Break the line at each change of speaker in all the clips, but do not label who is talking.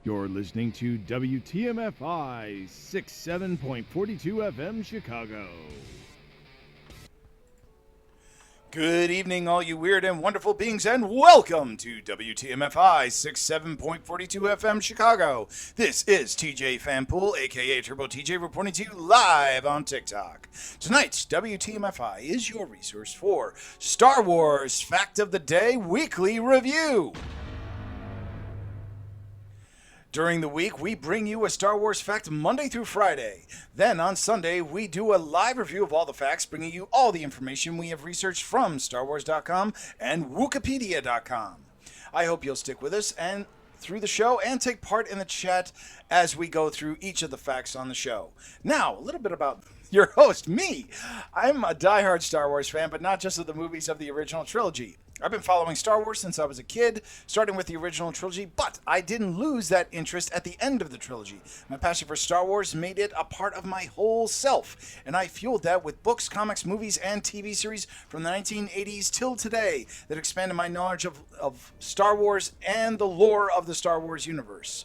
You're listening to WTMFI 67.42 FM Chicago.
Good evening, all you weird and wonderful beings, and welcome to WTMFI 67.42 FM Chicago. This is TJ Fanpool, aka Turbo TJ, reporting to you live on TikTok. Tonight, WTMFI is your resource for Star Wars Fact of the Day Weekly Review. During the week, we bring you a Star Wars fact Monday through Friday. Then on Sunday, we do a live review of all the facts, bringing you all the information we have researched from StarWars.com and Wikipedia.com. I hope you'll stick with us and through the show and take part in the chat as we go through each of the facts on the show. Now, a little bit about your host, me. I'm a diehard Star Wars fan, but not just of the movies of the original trilogy. I've been following Star Wars since I was a kid, starting with the original trilogy, but I didn't lose that interest at the end of the trilogy. My passion for Star Wars made it a part of my whole self, and I fueled that with books, comics, movies, and TV series from the 1980s till today that expanded my knowledge of Star Wars and the lore of the Star Wars universe.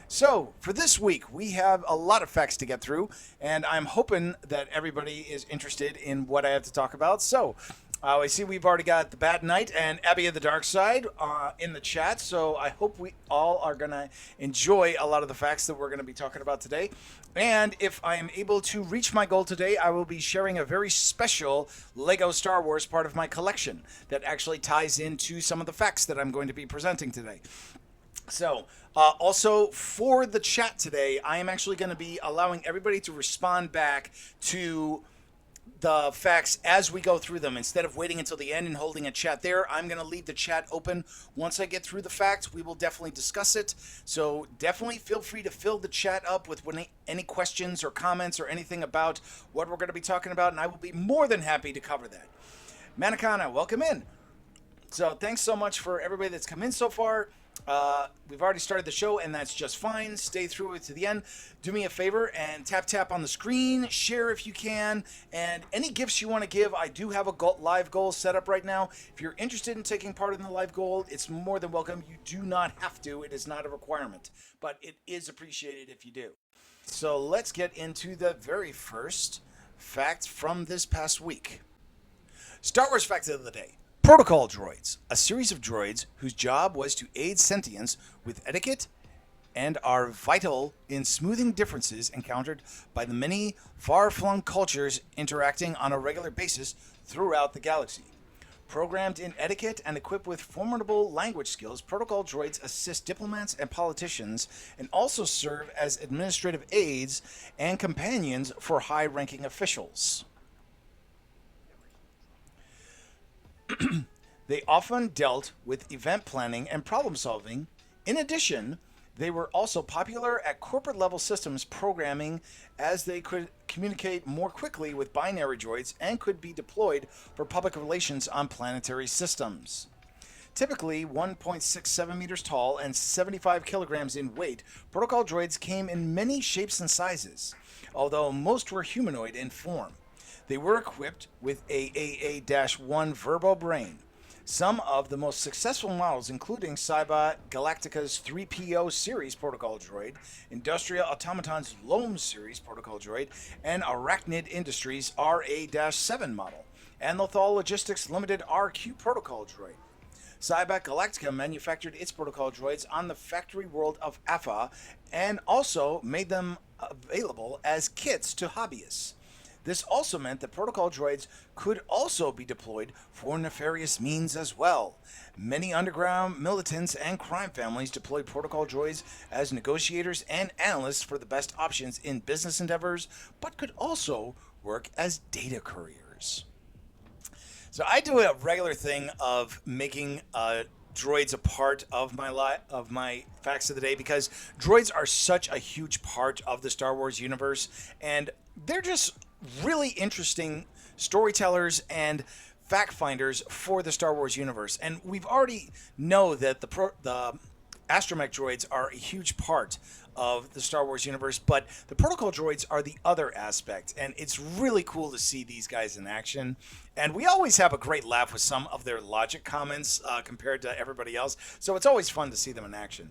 So, for this week, we have a lot of facts to get through, and I'm hoping that everybody is interested in what I have to talk about. So, I see we've already got the Bad Knight and Abby of the Dark Side in the chat, so I hope we all are going to enjoy a lot of the facts that we're going to be talking about today. And if I am able to reach my goal today, I will be sharing a very special Lego Star Wars part of my collection that actually ties into some of the facts that I'm going to be presenting today. So, also for the chat today, I am actually going to be allowing everybody to respond back to the facts as we go through them. Instead of waiting until the end and holding a chat there, I'm going to leave the chat open. Once I get through the facts, we will definitely discuss it. So definitely feel free to fill the chat up with any questions or comments or anything about what we're going to be talking about, and I will be more than happy to cover that. Manakana, welcome in. So thanks so much for everybody that's come in so far. We've already started the show, and that's just fine. Stay through it to the end. Do me a favor and tap on the screen. Share if you can. And any gifts you want to give, I do have a live goal set up right now. If you're interested in taking part in the live goal, it's more than welcome. You do not have to. It is not a requirement, but it is appreciated if you do. So let's get into the very first fact from this past week. Star Wars Fact of the Day. Protocol droids, a series of droids whose job was to aid sentience with etiquette and are vital in smoothing differences encountered by the many far-flung cultures interacting on a regular basis throughout the galaxy. Programmed in etiquette and equipped with formidable language skills, protocol droids assist diplomats and politicians and also serve as administrative aides and companions for high-ranking officials. They often dealt with event planning and problem solving. In addition, they were also popular at corporate level systems programming as they could communicate more quickly with binary droids and could be deployed for public relations on planetary systems. Typically 1.67 meters tall and 75 kilograms in weight, protocol droids came in many shapes and sizes, although most were humanoid in form. They were equipped with a AA-1 Verbo brain. Some of the most successful models, including Cyber Galactica's 3PO series protocol droid, Industrial Automaton's Loam series protocol droid, and Arachnid Industries RA-7 model, and Lothal Logistics Limited RQ protocol droid. Cyber Galactica manufactured its protocol droids on the factory world of Afa and also made them available as kits to hobbyists. This also meant that protocol droids could also be deployed for nefarious means as well. Many underground militants and crime families deployed protocol droids as negotiators and analysts for the best options in business endeavors, but could also work as data couriers. So I do a regular thing of making droids a part of my facts of the day because droids are such a huge part of the Star Wars universe, and they're just really interesting storytellers and fact finders for the Star Wars universe. And we've already know that the astromech droids are a huge part of the Star Wars universe, but the protocol droids are the other aspect, and it's really cool to see these guys in action. And we always have a great laugh with some of their logic comments compared to everybody else, so it's always fun to see them in action.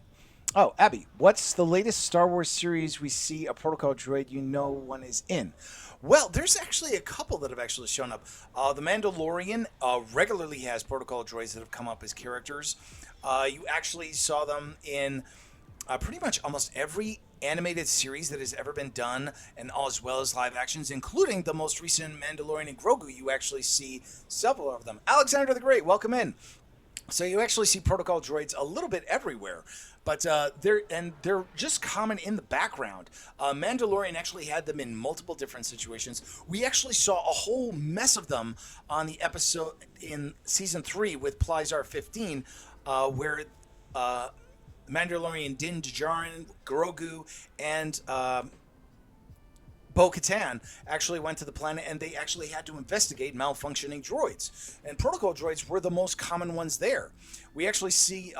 Oh, Abby, what's the latest Star Wars series we see a protocol droid you know one is in? Well, there's actually a couple that have actually shown up. The Mandalorian regularly has protocol droids that have come up as characters. You actually saw them in pretty much almost every animated series that has ever been done, and as well as live actions, including the most recent Mandalorian and Grogu. You actually see several of them. Alexander the Great, welcome in. So you actually see protocol droids a little bit everywhere, but they're just common in the background. Mandalorian actually had them in multiple different situations. We actually saw a whole mess of them on the episode in season 3 with Plizar 15, where Mandalorian Din Djarin, Grogu, and Bo-Katan actually went to the planet, and they actually had to investigate malfunctioning droids. And protocol droids were the most common ones there. We actually see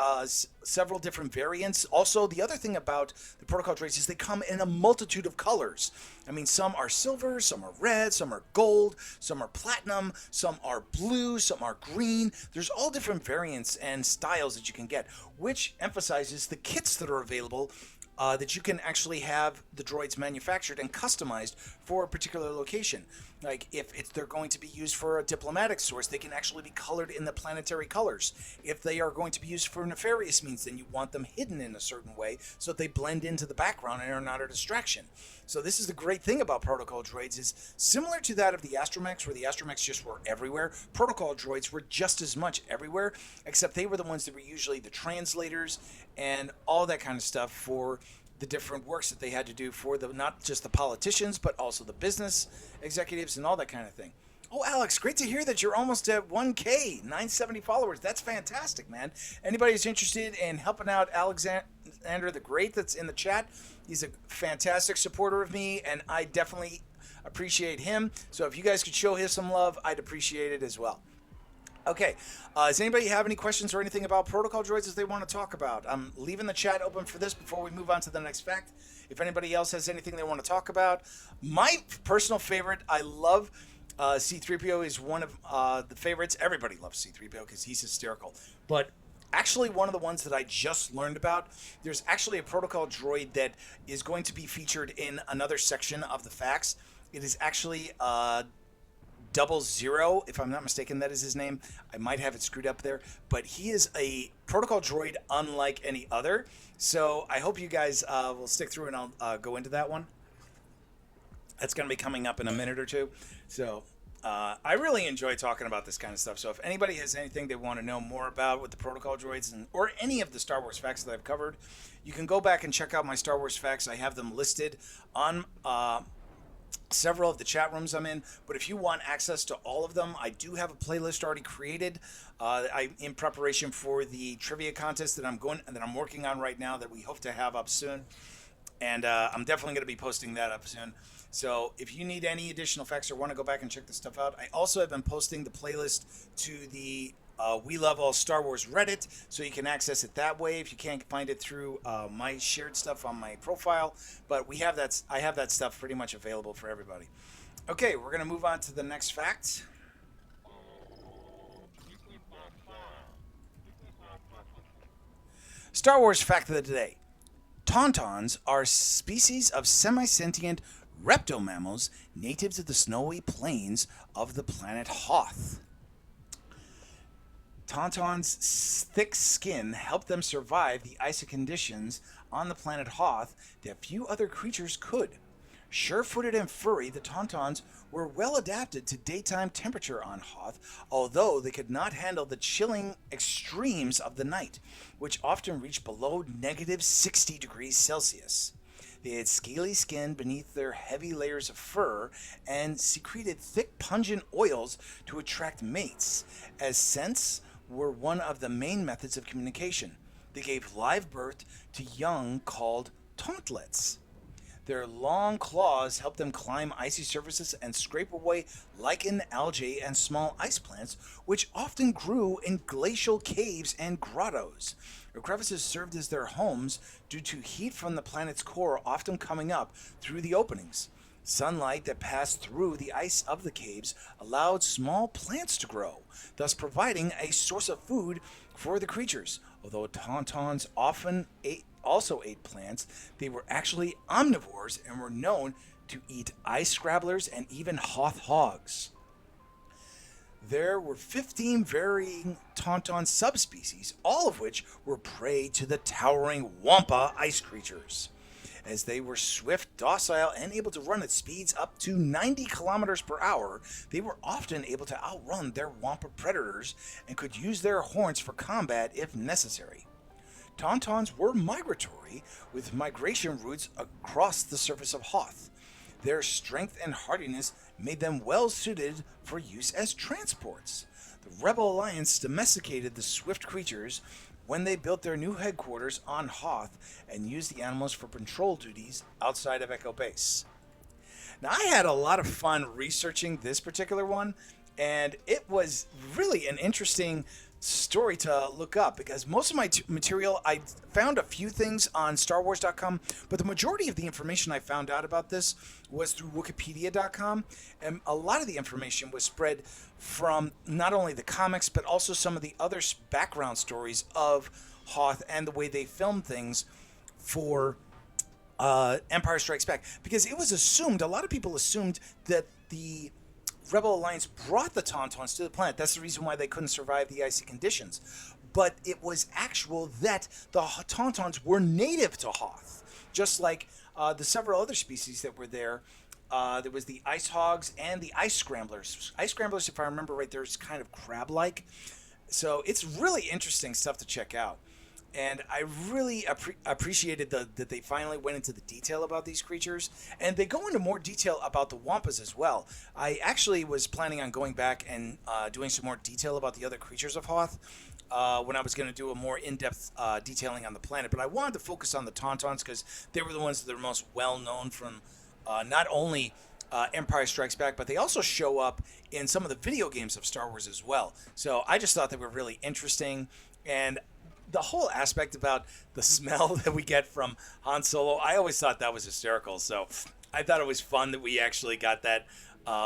several different variants. Also, the other thing about the protocol droids is they come in a multitude of colors. I mean, some are silver, some are red, some are gold, some are platinum, some are blue, some are green. There's all different variants and styles that you can get, which emphasizes the kits that are available, that you can actually have the droids manufactured and customized for a particular location. Like if they're going to be used for a diplomatic source, they can actually be colored in the planetary colors. If they are going to be used for nefarious means, then you want them hidden in a certain way so that they blend into the background and are not a distraction. So this is the great thing about protocol droids, is similar to that of the astromechs, where the astromechs just were everywhere. Protocol droids were just as much everywhere, except they were the ones that were usually the translators and all that kind of stuff for the different works that they had to do for the, not just the politicians, but also the business executives and all that kind of thing. Oh, Alex, great to hear that you're almost at 1K, 970 followers. That's fantastic, man. Anybody who's interested in helping out Alexander the Great that's in the chat, he's a fantastic supporter of me, and I definitely appreciate him. So if you guys could show him some love, I'd appreciate it as well. Okay, does anybody have any questions or anything about protocol droids that they want to talk about? I'm leaving the chat open for this before we move on to the next fact. If anybody else has anything they want to talk about. My personal favorite, I love C-3PO, is one of the favorites. Everybody loves C-3PO because he's hysterical. But actually, one of the ones that I just learned about, there's actually a protocol droid that is going to be featured in another section of the facts. It is actually 00, if I'm not mistaken, that is his name. I might have it screwed up there, but he is a protocol droid unlike any other. So I hope you guys will stick through, and I'll go into that one. That's going to be coming up in a minute or two. So I really enjoy talking about this kind of stuff. So if anybody has anything they want to know more about with the protocol droids, or any of the Star Wars facts that I've covered, you can go back and check out my Star Wars facts. I have them listed on several of the chat rooms I'm in, but if you want access to all of them, I do have a playlist already created. I'm in preparation for the trivia contest that I'm working on right now, that we hope to have up soon, and I'm definitely going to be posting that up soon. So if you need any additional facts or want to go back and check this stuff out, I also have been posting the playlist to the We Love All Star Wars Reddit, so you can access it that way if you can't find it through my shared stuff on my profile. But I have that stuff pretty much available for everybody. Okay, we're going to move on to the next fact. Star Wars fact of the day. Tauntauns are species of semi-sentient reptomammals natives of the snowy plains of the planet Hoth. Tauntauns' thick skin helped them survive the icy conditions on the planet Hoth that few other creatures could. Sure-footed and furry, the Tauntauns were well adapted to daytime temperature on Hoth, although they could not handle the chilling extremes of the night, which often reached below negative 60 degrees Celsius. They had scaly skin beneath their heavy layers of fur and secreted thick, pungent oils to attract mates, as scents were one of the main methods of communication. They gave live birth to young called tauntlets. Their long claws helped them climb icy surfaces and scrape away lichen, algae, and small ice plants, which often grew in glacial caves and grottos. Their crevices served as their homes due to heat from the planet's core often coming up through the openings. Sunlight that passed through the ice of the caves allowed small plants to grow, thus providing a source of food for the creatures. Although Tauntauns also ate plants. They were actually omnivores and were known to eat ice scrabblers and even hoth hogs. There were 15 varying tauntaun subspecies, all of which were prey to the towering wampa ice creatures. As they were swift, docile, and able to run at speeds up to 90 kilometers per hour, they were often able to outrun their wampa predators and could use their horns for combat if necessary. Tauntauns were migratory, with migration routes across the surface of Hoth. Their strength and hardiness made them well suited for use as transports. The Rebel Alliance domesticated the swift creatures when they built their new headquarters on Hoth and used the animals for patrol duties outside of Echo Base. Now, I had a lot of fun researching this particular one, and it was really an interesting story to look up because most of my material, I found a few things on StarWars.com, but the majority of the information I found out about this was through Wikipedia.com, and a lot of the information was spread from not only the comics, but also some of the other background stories of Hoth and the way they filmed things for Empire Strikes Back, because it was assumed, a lot of people assumed that the Rebel Alliance brought the Tauntauns to the planet. That's the reason why they couldn't survive the icy conditions. But it was actual that the Tauntauns were native to Hoth, just like the several other species that were there. There was the ice hogs and the ice scramblers. Ice scramblers, if I remember right, they're kind of crab-like. So it's really interesting stuff to check out. And I really appreciated that they finally went into the detail about these creatures. And they go into more detail about the Wampas as well. I actually was planning on going back and doing some more detail about the other creatures of Hoth when I was going to do a more in-depth detailing on the planet. But I wanted to focus on the Tauntauns because they were the ones that are most well-known from not only Empire Strikes Back, but they also show up in some of the video games of Star Wars as well. So I just thought they were really interesting. And the whole aspect about the smell that we get from Han Solo, I always thought that was hysterical. So I thought it was fun that we actually got that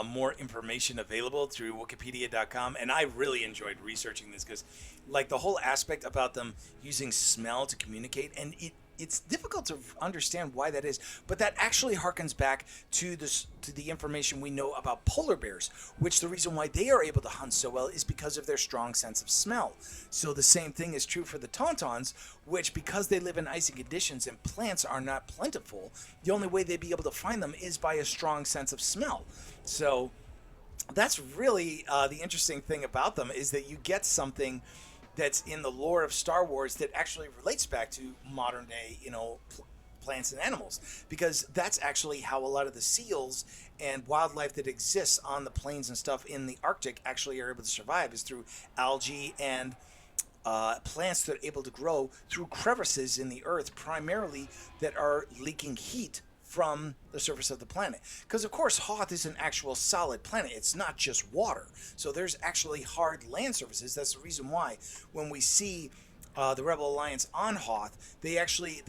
more information available through Wikipedia.com. And I really enjoyed researching this because, like, the whole aspect about them using smell to communicate, and it's difficult to understand why that is, but that actually harkens back to the information we know about polar bears, which the reason why they are able to hunt so well is because of their strong sense of smell. So the same thing is true for the Tauntauns, which, because they live in icy conditions and plants are not plentiful, the only way they'd be able to find them is by a strong sense of smell. So that's really the interesting thing about them, is that you get something that's in the lore of Star Wars that actually relates back to modern day, plants and animals, because that's actually how a lot of the seals and wildlife that exists on the plains and stuff in the Arctic actually are able to survive, is through algae and plants that are able to grow through crevices in the earth, primarily that are leaking heat from the surface of the planet. Because of course Hoth is an actual solid planet, it's not just water, so there's actually hard land surfaces. That's the reason why when we see the Rebel Alliance on Hoth, the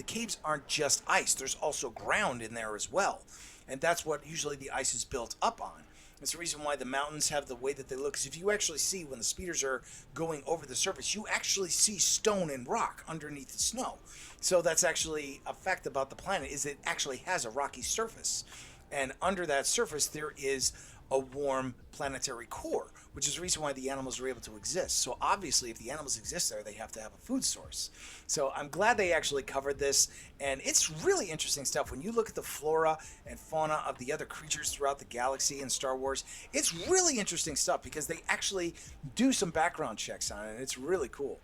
caves aren't just ice, there's also ground in there as well, and that's what usually the ice is built up on. It's the reason why the mountains have the way that they look, because if you actually see when the speeders are going over the surface, you actually see stone and rock underneath the snow. So that's actually a fact about the planet, is it actually has a rocky surface. And under that surface, there is a warm planetary core, which is the reason why the animals are able to exist. So obviously, if the animals exist there, they have to have a food source. So I'm glad they actually covered this, and it's really interesting stuff. When you look at the flora and fauna of the other creatures throughout the galaxy in Star Wars, it's really interesting stuff because they actually do some background checks on it, and it's really cool.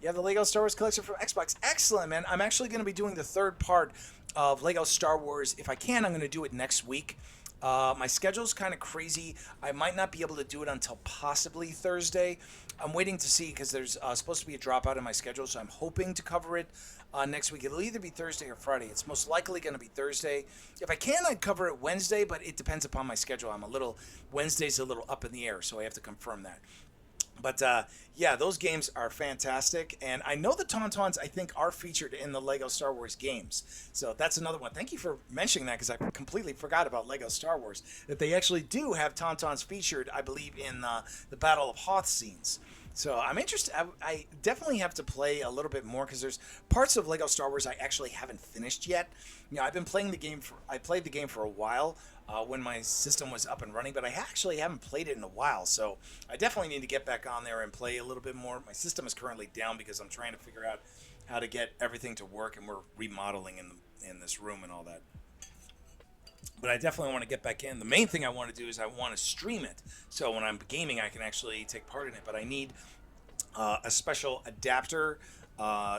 You have the Lego Star Wars collection from Xbox. Excellent, man. I'm actually going to be doing the third part of Lego Star Wars. If I can, I'm going to do it next week. My schedule's kind of crazy. I might not be able to do it until possibly Thursday. I'm waiting to see because there's supposed to be a dropout in my schedule, so I'm hoping to cover it next week. It'll either be Thursday or Friday. It's most likely going to be Thursday. If I can, I'd cover it Wednesday, but it depends upon my schedule. Wednesday's a little up in the air, so I have to confirm that. But yeah, those games are fantastic, and I know the Tauntauns, I think, are featured in the Lego Star Wars games. So that's another one. Thank you for mentioning that, because I completely forgot about Lego Star Wars, that they actually do have Tauntauns featured, I believe, in the Battle of Hoth scenes. So I'm interested. I definitely have to play a little bit more because there's parts of Lego Star Wars I actually haven't finished yet. I've been playing the game for. I played the game for a while when my system was up and running, but I actually haven't played it in a while. So I definitely need to get back on there and play a little bit more. My system is currently down because I'm trying to figure out how to get everything to work, and we're remodeling in this room and all that. But I definitely want to get back in. The main thing I want to do is I want to stream it. So when I'm gaming, I can actually take part in it. But I need a special adapter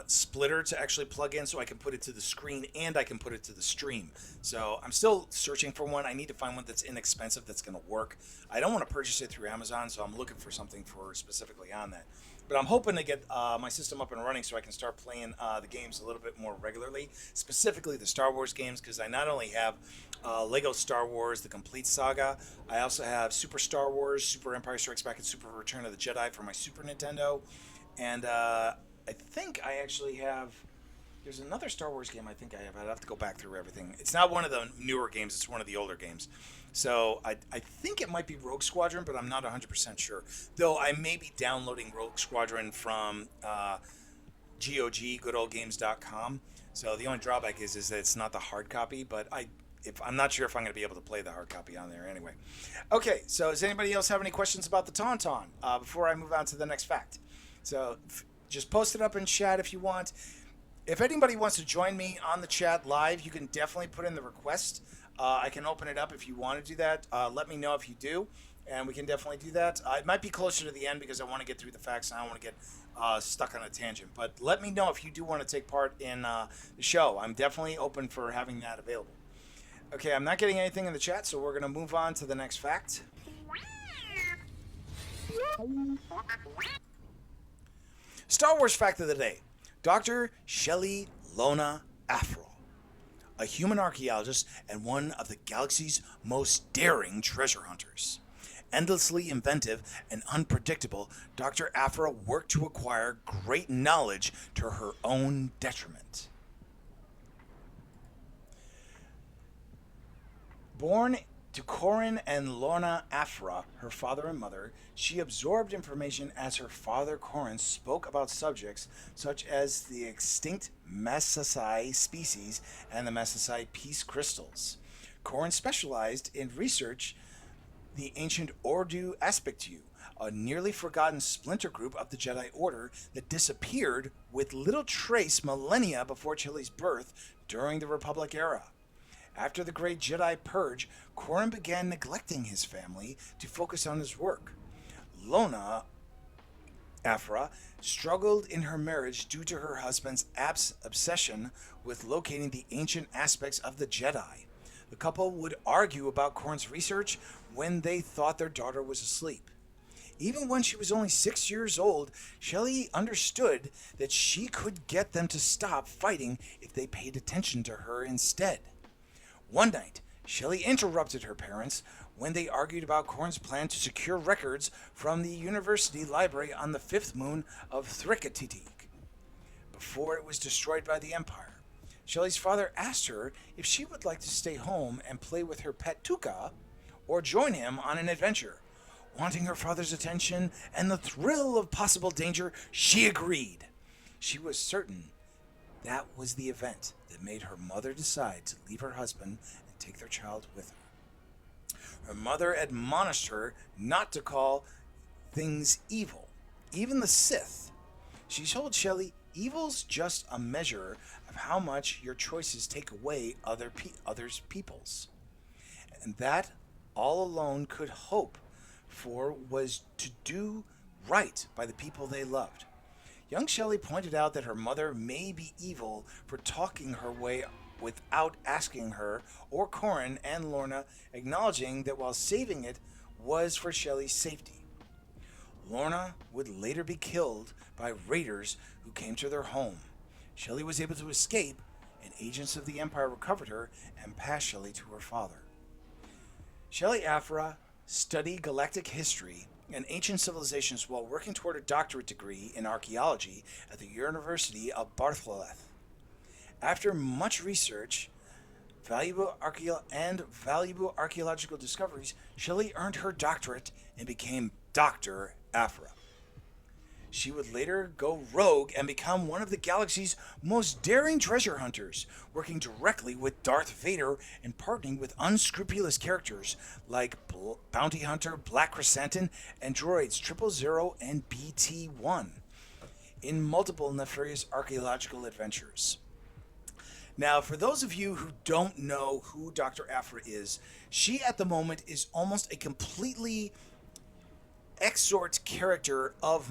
splitter to actually plug in so I can put it to the screen and I can put it to the stream. So I'm still searching for one. I need to find one that's inexpensive that's going to work. I don't want to purchase it through Amazon, so I'm looking for something for specifically on that. But I'm hoping to get my system up and running so I can start playing the games a little bit more regularly, specifically the Star Wars games, because I not only have Lego Star Wars, the complete saga, I also have Super Star Wars, Super Empire Strikes Back, and Super Return of the Jedi for my Super Nintendo. And I think I actually have... There's another Star Wars game I think I have. I'd have to go back through everything. It's not one of the newer games. It's one of the older games. So I think it might be Rogue Squadron, but I'm not 100% sure. Though I may be downloading Rogue Squadron from GOG, goodoldgames.com. So the only drawback is that it's not the hard copy, but I'm not sure if I'm going to be able to play the hard copy on there anyway. Okay, so does anybody else have any questions about the Tauntaun before I move on to the next fact? So just post it up in chat if you want. If anybody wants to join me on the chat live, you can definitely put in the request. I can open it up if you want to do that. Let me know if you do, and we can definitely do that. It might be closer to the end because I want to get through the facts and I don't want to get stuck on a tangent. But let me know if you do want to take part in the show. I'm definitely open for having that available. Okay, I'm not getting anything in the chat, so we're going to move on to the next fact. Star Wars fact of the day. Dr. Shelley Lona Afro, a human archaeologist and one of the galaxy's most daring treasure hunters. Endlessly inventive and unpredictable, Dr. Afro worked to acquire great knowledge to her own detriment. Born to Corin and Lorna Afra, her father and mother, she absorbed information as her father Corin spoke about subjects such as the extinct Massasai species and the Massasai peace crystals. Corin specialized in research the ancient Ordu Aspectu, a nearly forgotten splinter group of the Jedi Order that disappeared with little trace millennia before Chili's birth during the Republic era. After the Great Jedi Purge, Corin began neglecting his family to focus on his work. Lona Afra struggled in her marriage due to her husband's obsession with locating the ancient aspects of the Jedi. The couple would argue about Corin's research when they thought their daughter was asleep. Even when she was only 6 years old, Shelley understood that she could get them to stop fighting if they paid attention to her instead. One night, Shelley interrupted her parents when they argued about Corin's plan to secure records from the university library on the fifth moon of Thrikatitik before it was destroyed by the Empire. Shelley's father asked her if she would like to stay home and play with her pet Tuka or join him on an adventure. Wanting her father's attention and the thrill of possible danger, she agreed. She was certain that was the event that made her mother decide to leave her husband and take their child with her. Her mother admonished her not to call things evil, even the Sith. She told Shelley, evil's just a measure of how much your choices take away others' people's. And that all alone could hope for was to do right by the people they loved. Young Shelley pointed out that her mother may be evil for talking her way without asking her or Corin and Lorna, acknowledging that while saving it was for Shelley's safety. Lorna would later be killed by raiders who came to their home. Shelley was able to escape, and agents of the Empire recovered her and passed Shelley to her father. Shelley Afra studied galactic history and ancient civilizations while working toward a doctorate degree in archaeology at the University of Bartholomew. After much research, valuable archaeological discoveries, Shelley earned her doctorate and became Dr. Afra. She would later go rogue and become one of the galaxy's most daring treasure hunters, working directly with Darth Vader and partnering with unscrupulous characters like Bounty Hunter, Black Chrysanthemum, and droids 000 and BT-1 in multiple nefarious archaeological adventures. Now, for those of you who don't know who Dr. Aphra is, she at the moment is almost a completely exort character of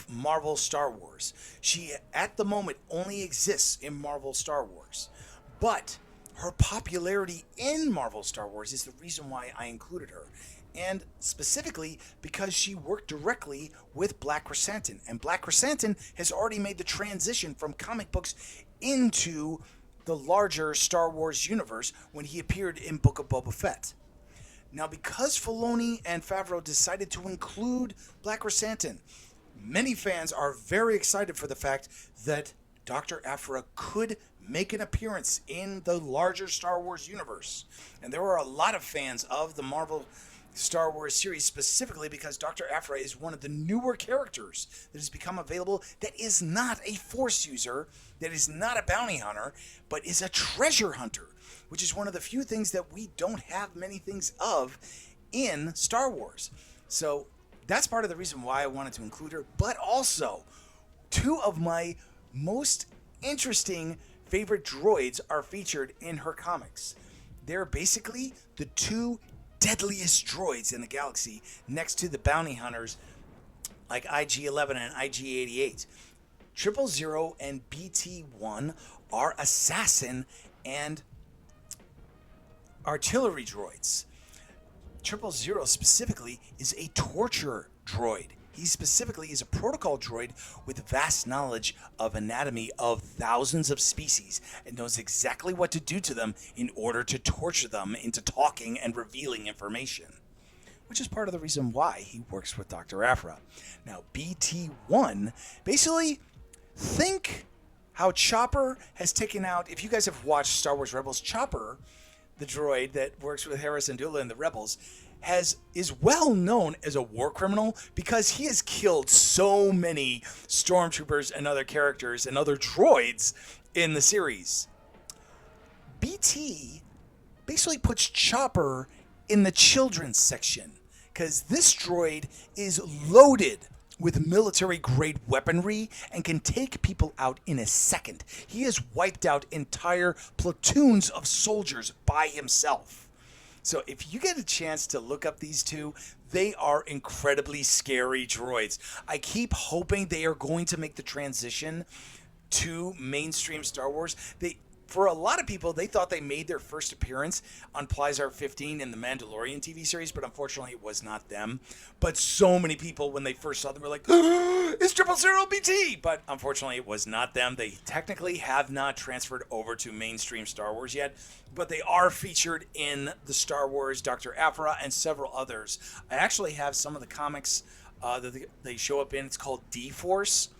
Marvel Star Wars. She at the moment only exists in Marvel Star Wars, but her popularity in Marvel Star Wars is the reason why I included her, and specifically because she worked directly with Black Chrysanthemum, and Black Chrysanthemum has already made the transition from comic books into the larger Star Wars universe when he appeared in Book of Boba Fett. Now, because Filoni and Favreau decided to include Black Chrysanthemum, many fans are very excited for the fact that Dr. Aphra could make an appearance in the larger Star Wars universe. And there are a lot of fans of the Marvel Star Wars series, specifically because Dr. Aphra is one of the newer characters that has become available that is not a Force user, that is not a bounty hunter, but is a treasure hunter, which is one of the few things that we don't have many things of in Star Wars. So that's part of the reason why I wanted to include her, but also two of my most interesting favorite droids are featured in her comics. They're basically the two deadliest droids in the galaxy next to the bounty hunters like IG-11 and IG-88. 000 and BT-1 are assassin and artillery droids. 000 specifically is a torture droid. He specifically is a protocol droid with vast knowledge of anatomy of thousands of species and knows exactly what to do to them in order to torture them into talking and revealing information, which is part of the reason why he works with Dr. Aphra. Now, BT-1, basically, think how Chopper has taken out, if you guys have watched Star Wars Rebels, Chopper, the droid that works with Harrison Dula in the Rebels, is well known as a war criminal because he has killed so many stormtroopers and other characters and other droids in the series. BT basically puts Chopper in the children's section because this droid is loaded with military-grade weaponry and can take people out in a second. He has wiped out entire platoons of soldiers by himself. So if you get a chance to look up these two, they are incredibly scary droids. I keep hoping they are going to make the transition to mainstream Star Wars. For a lot of people, they thought they made their first appearance on Plizar 15 in the Mandalorian TV series, but unfortunately it was not them. But so many people, when they first saw them, were like, it's 000 BT! But unfortunately it was not them. They technically have not transferred over to mainstream Star Wars yet, but they are featured in the Star Wars Dr. Aphra and several others. I actually have some of the comics that they show up in. It's called D-Force.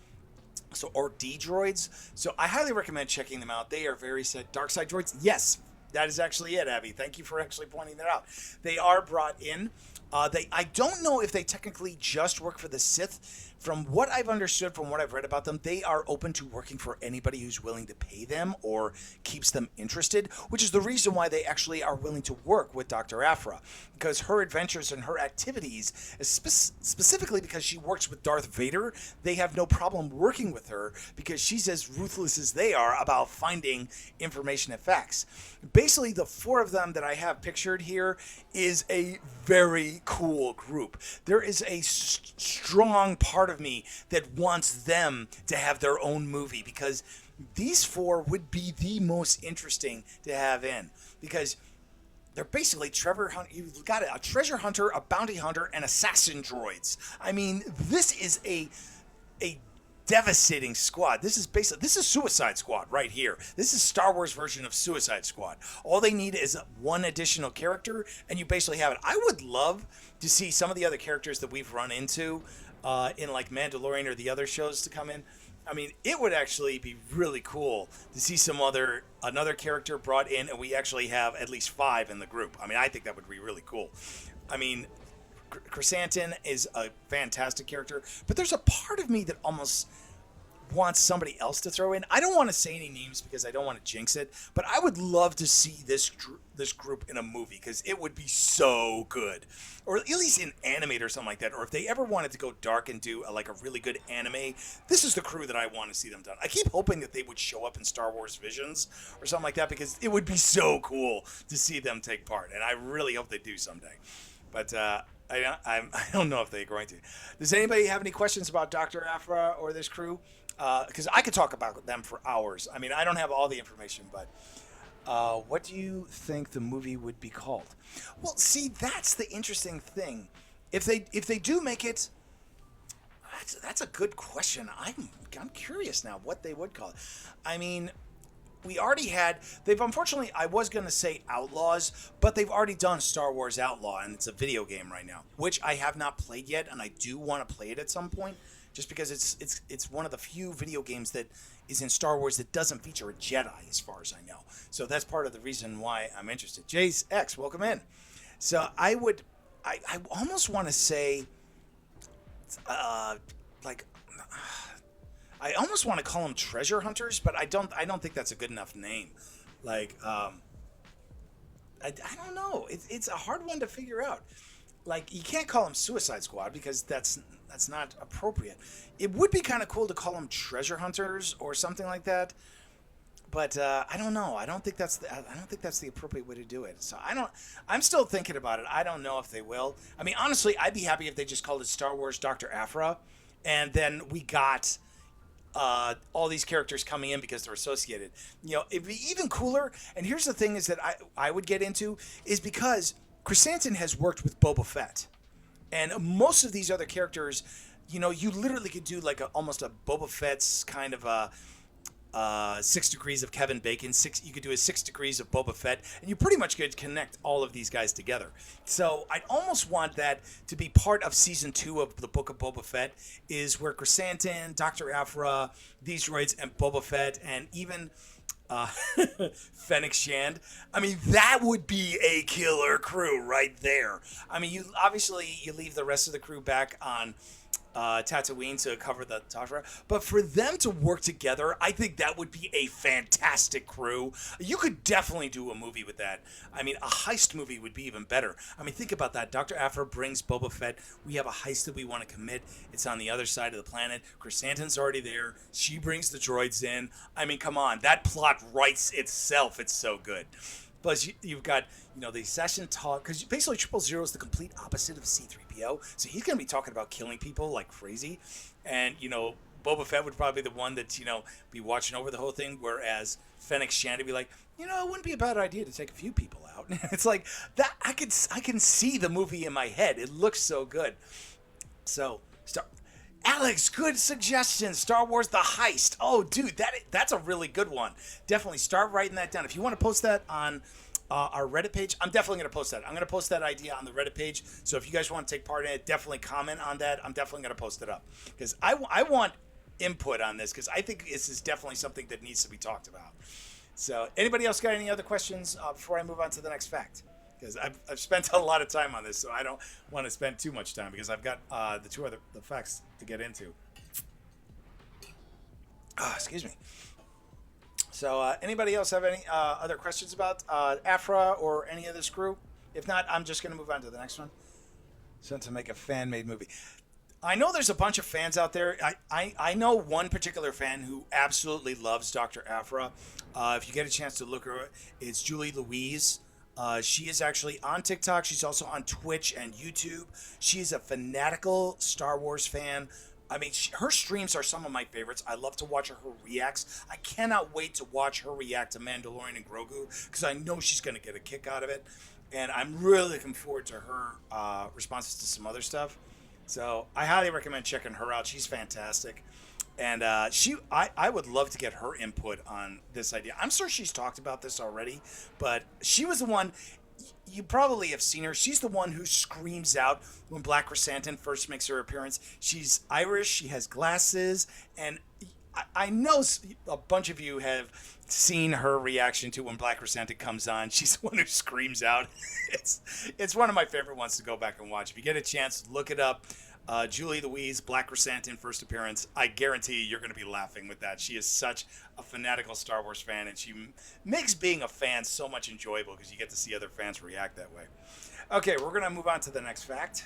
Or D-Droids. So I highly recommend checking them out. They are very dark side droids. Yes, that is actually it, Abby. Thank you for actually pointing that out. They are brought in. I don't know if they technically just work for the Sith. From what I've understood, from what I've read about them, they are open to working for anybody who's willing to pay them or keeps them interested, which is the reason why they actually are willing to work with Dr. Aphra, because her adventures and her activities, specifically because she works with Darth Vader, they have no problem working with her because she's as ruthless as they are about finding information and facts. Basically, the four of them that I have pictured here is a very cool group. There is a strong part of me that wants them to have their own movie because these four would be the most interesting to have in because they're basically you've got a treasure hunter, a bounty hunter, and assassin droids. I mean, this is a devastating squad. This is Suicide Squad right here. This is Star Wars version of Suicide Squad. All they need is one additional character, and you basically have it. I would love to see some of the other characters that we've run into in like Mandalorian or the other shows to come in. I mean, it would actually be really cool to see another character brought in, and we actually have at least 5 in the group. I mean, I think that would be really cool. I mean, Chrysanthemum is a fantastic character, but there's a part of me that almost wants somebody else to throw in. I don't want to say any names because I don't want to jinx it, but I would love to see this group in a movie because it would be so good, or at least in animate or something like that. Or if they ever wanted to go dark and do a really good anime, this is the crew that I want to see them done. I keep hoping that they would show up in Star Wars Visions or something like that because it would be so cool to see them take part, and I really hope they do someday. But I don't know if they're going to. Does anybody have any questions about Dr. Aphra or this crew? Because I could talk about them for hours. I mean, I don't have all the information, but what do you think the movie would be called? Well, see, that's the interesting thing. If they do make it, that's a good question. I'm curious now what they would call it. I mean, they've unfortunately, I was going to say Outlaws, but they've already done Star Wars Outlaw, and it's a video game right now, which I have not played yet, and I do want to play it at some point. Just because it's one of the few video games that is in Star Wars that doesn't feature a Jedi, as far as I know. So that's part of the reason why I'm interested. Jace X, welcome in. So I almost want to say, I almost want to call them treasure hunters, but I don't think that's a good enough name. I don't know. It's a hard one to figure out. You can't call them Suicide Squad because that's not appropriate. It would be kind of cool to call them treasure hunters or something like that, but I don't know. I don't think that's the appropriate way to do it. So I'm still thinking about it. I don't know if they will. I mean, honestly, I'd be happy if they just called it Star Wars Dr. Aphra, and then we got all these characters coming in because they're associated. It'd be even cooler. And here's the thing: is that I would get into is because Chrysanthemum has worked with Boba Fett. And most of these other characters, you literally could do almost a Boba Fett's kind of a 6 degrees of Kevin Bacon. You could do a 6 degrees of Boba Fett, and you pretty much could connect all of these guys together. So I'd almost want that to be part of season 2 of the Book of Boba Fett, is where Chrysanthemum, Dr. Aphra, these droids, and Boba Fett, and even Fennec Shand. I mean, that would be a killer crew right there. I mean, you leave the rest of the crew back on Tatooine to cover the Tatra, but for them to work together, I think that would be a fantastic crew. You could definitely do a movie with that. I mean, a heist movie would be even better. I mean, think about that. Dr. Aphra brings Boba Fett. We have a heist that we want to commit. It's on the other side of the planet. Chrysanthemum's already there. She brings the droids in. I mean, come on. That plot writes itself. It's so good. Plus, you've got, the Assassin talk, because basically 000 is the complete opposite of C-3PO, so he's going to be talking about killing people like crazy, and, Boba Fett would probably be the one that's, be watching over the whole thing, whereas Fennec Shand would be like, it wouldn't be a bad idea to take a few people out. It's like, that, I can see the movie in my head. It looks so good. So, Alex, good suggestion. Star Wars The Heist. Oh, dude, that's a really good one. Definitely start writing that down. If you want to post that on our Reddit page, I'm definitely going to post that. I'm going to post that idea on the Reddit page. So if you guys want to take part in it, definitely comment on that. I'm definitely going to post it up because I want input on this because I think this is definitely something that needs to be talked about. So anybody else got any other questions before I move on to the next fact? Because I've spent a lot of time on this, so I don't want to spend too much time because I've got the facts to get into. Excuse me. So anybody else have any other questions about Aphra or any of this crew? If not, I'm just going to move on to the next one. So to make a fan-made movie. I know there's a bunch of fans out there. I know one particular fan who absolutely loves Dr. Aphra. If you get a chance to look her up, it's Julie Louise. She is actually on TikTok. She's also on Twitch and YouTube. She's a fanatical Star Wars fan. I mean, her streams are some of my favorites. I love to watch her reacts. I cannot wait to watch her react to Mandalorian and Grogu because I know she's going to get a kick out of it. And I'm really looking forward to her responses to some other stuff. So I highly recommend checking her out. She's fantastic. And I would love to get her input on this idea. I'm sure she's talked about this already, but she was the one, you probably have seen her. She's the one who screams out when Black Chrysanthemum first makes her appearance. She's Irish, she has glasses, and I know a bunch of you have seen her reaction to when Black Chrysanthemum comes on. She's the one who screams out. It's one of my favorite ones to go back and watch. If you get a chance, look it up. Julie Louise, Black Chrysanthemum first appearance. I guarantee you're going to be laughing with that. She is such a fanatical Star Wars fan, and she makes being a fan so much enjoyable because you get to see other fans react that way. Okay, we're going to move on to the next fact.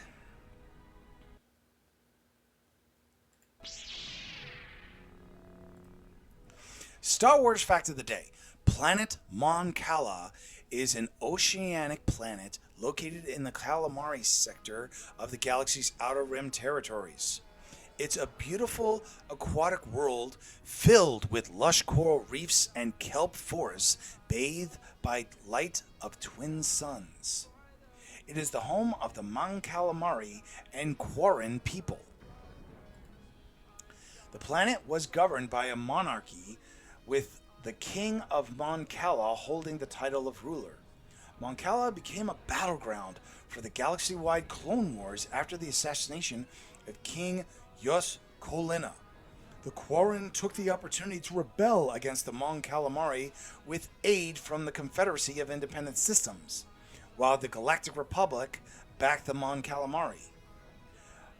Star Wars fact of the day. Planet Mon Cala is an oceanic planet located in the Calamari sector of the galaxy's outer rim territories. It's a beautiful aquatic world filled with lush coral reefs and kelp forests bathed by light of twin suns. It is the home of the Mon Calamari and Quarren people. The planet was governed by a monarchy with the king of Mon Cala holding the title of ruler. Mon Cala became a battleground for the galaxy-wide Clone Wars after the assassination of King Yus Kolina. The Quarren took the opportunity to rebel against the Mon Calamari with aid from the Confederacy of Independent Systems, while the Galactic Republic backed the Mon Calamari.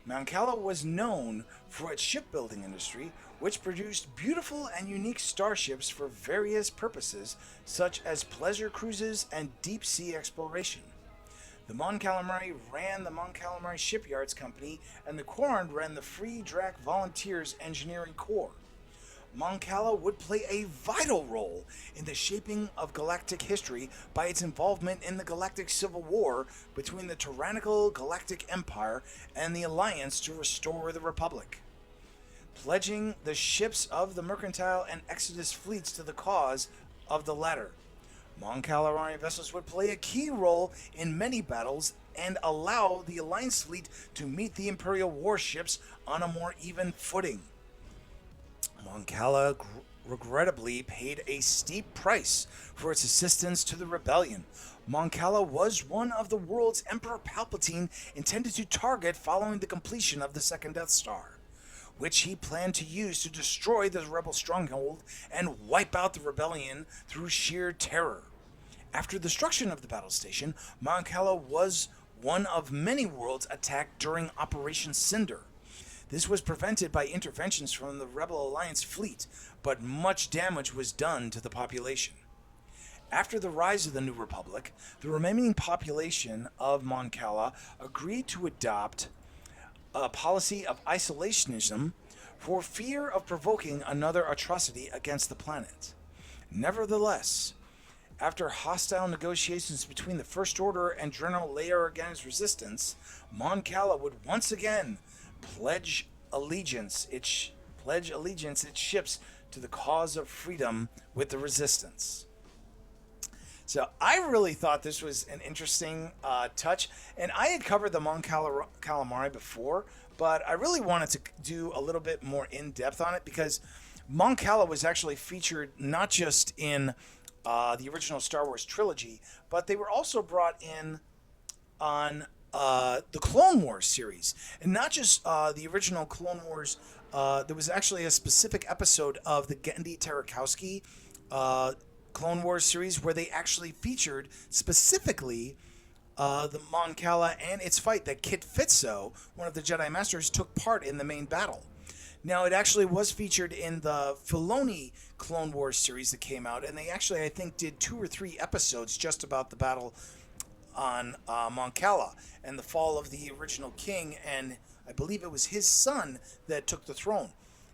Mon Cala was known for its shipbuilding industry, which produced beautiful and unique starships for various purposes, such as pleasure cruises and deep-sea exploration. The Mon Calamari ran the Mon Calamari Shipyards Company, and the Quarren ran the Free Drac Volunteers Engineering Corps. Mon Cala would play a vital role in the shaping of galactic history by its involvement in the Galactic Civil War between the tyrannical Galactic Empire and the Alliance to restore the Republic, pledging the ships of the Mercantile and Exodus fleets to the cause of the latter. Mon Calamari vessels would play a key role in many battles and allow the Alliance fleet to meet the Imperial warships on a more even footing. Mon Cala regrettably paid a steep price for its assistance to the rebellion. Mon Cala was one of the world's Emperor Palpatine intended to target following the completion of the second Death Star, which he planned to use to destroy the rebel stronghold and wipe out the rebellion through sheer terror. After the destruction of the battle station, Mon Cala was one of many worlds attacked during Operation Cinder. This was prevented by interventions from the Rebel Alliance fleet, but much damage was done to the population. After the rise of the New Republic, the remaining population of Mon Cala agreed to adopt a policy of isolationism for fear of provoking another atrocity against the planet. Nevertheless, after hostile negotiations between the First Order and General Leia Organa's resistance, Mon Cala would once again pledge allegiance its ships to the cause of freedom with the resistance. So I really thought this was an interesting touch, and I had covered the Mon Calamari before, but I really wanted to do a little bit more in depth on it because Mon Cala was actually featured not just in the original Star Wars trilogy, but they were also brought in on the Clone Wars series, and not just the original Clone Wars. There was actually a specific episode of the Genndy Tartakovsky Clone Wars series where they actually featured specifically the Mon Cala and its fight that Kit Fisto, one of the Jedi Masters, took part in the main battle. Now, it actually was featured in the Filoni Clone Wars series that came out, and they actually, I think, did 2 or 3 episodes just about the battle on Mon Cala and the fall of the original king, and I believe it was his son that took the throne.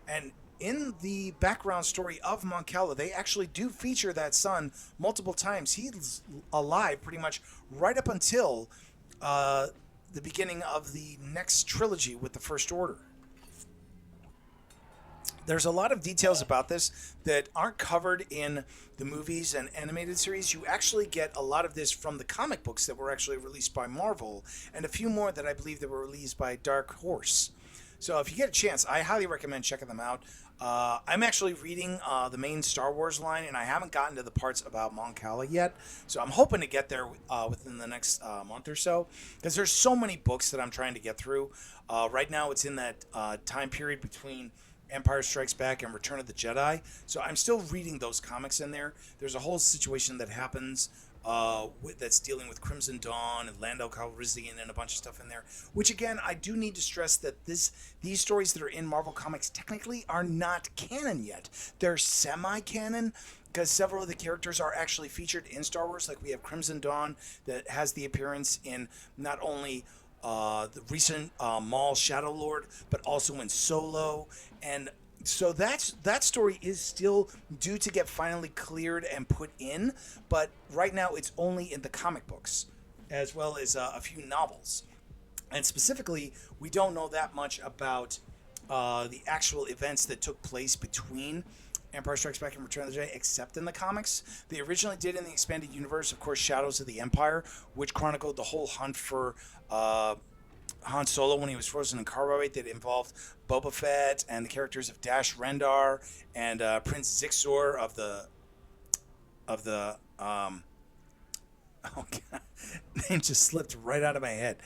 And in the background story of Mon Cala, they actually do feature that son multiple times. He's alive pretty much right up until the beginning of the next trilogy with the First Order. There's a lot of details about this that aren't covered in the movies and animated series. You actually get a lot of this from the comic books that were actually released by Marvel, and a few more that I believe that were released by Dark Horse. So if you get a chance, I highly recommend checking them out. I'm actually reading the main Star Wars line, and I haven't gotten to the parts about Mon Cala yet. So I'm hoping to get there within the next month or so, because there's so many books that I'm trying to get through. Right now, it's in that time period between Empire Strikes Back and Return of the Jedi. So I'm still reading those comics in there. There's a whole situation that happens that's dealing with Crimson Dawn and Lando Calrissian and a bunch of stuff in there. Which again, I do need to stress that these stories that are in Marvel Comics technically are not canon yet. They're semi-canon because several of the characters are actually featured in Star Wars. Like we have Crimson Dawn that has the appearance in not only the recent Maul Shadow Lord, but also in Solo. And so that story is still due to get finally cleared and put in, but right now it's only in the comic books, as well as a few novels. And specifically, we don't know that much about the actual events that took place between Empire Strikes Back and Return of the Jedi, except in the comics. They originally did in the expanded universe, of course, Shadows of the Empire, which chronicled the whole hunt for Han Solo when he was frozen in carbonite that involved Boba Fett and the characters of Dash Rendar and Prince Zixor of the oh god, name just slipped right out of my head.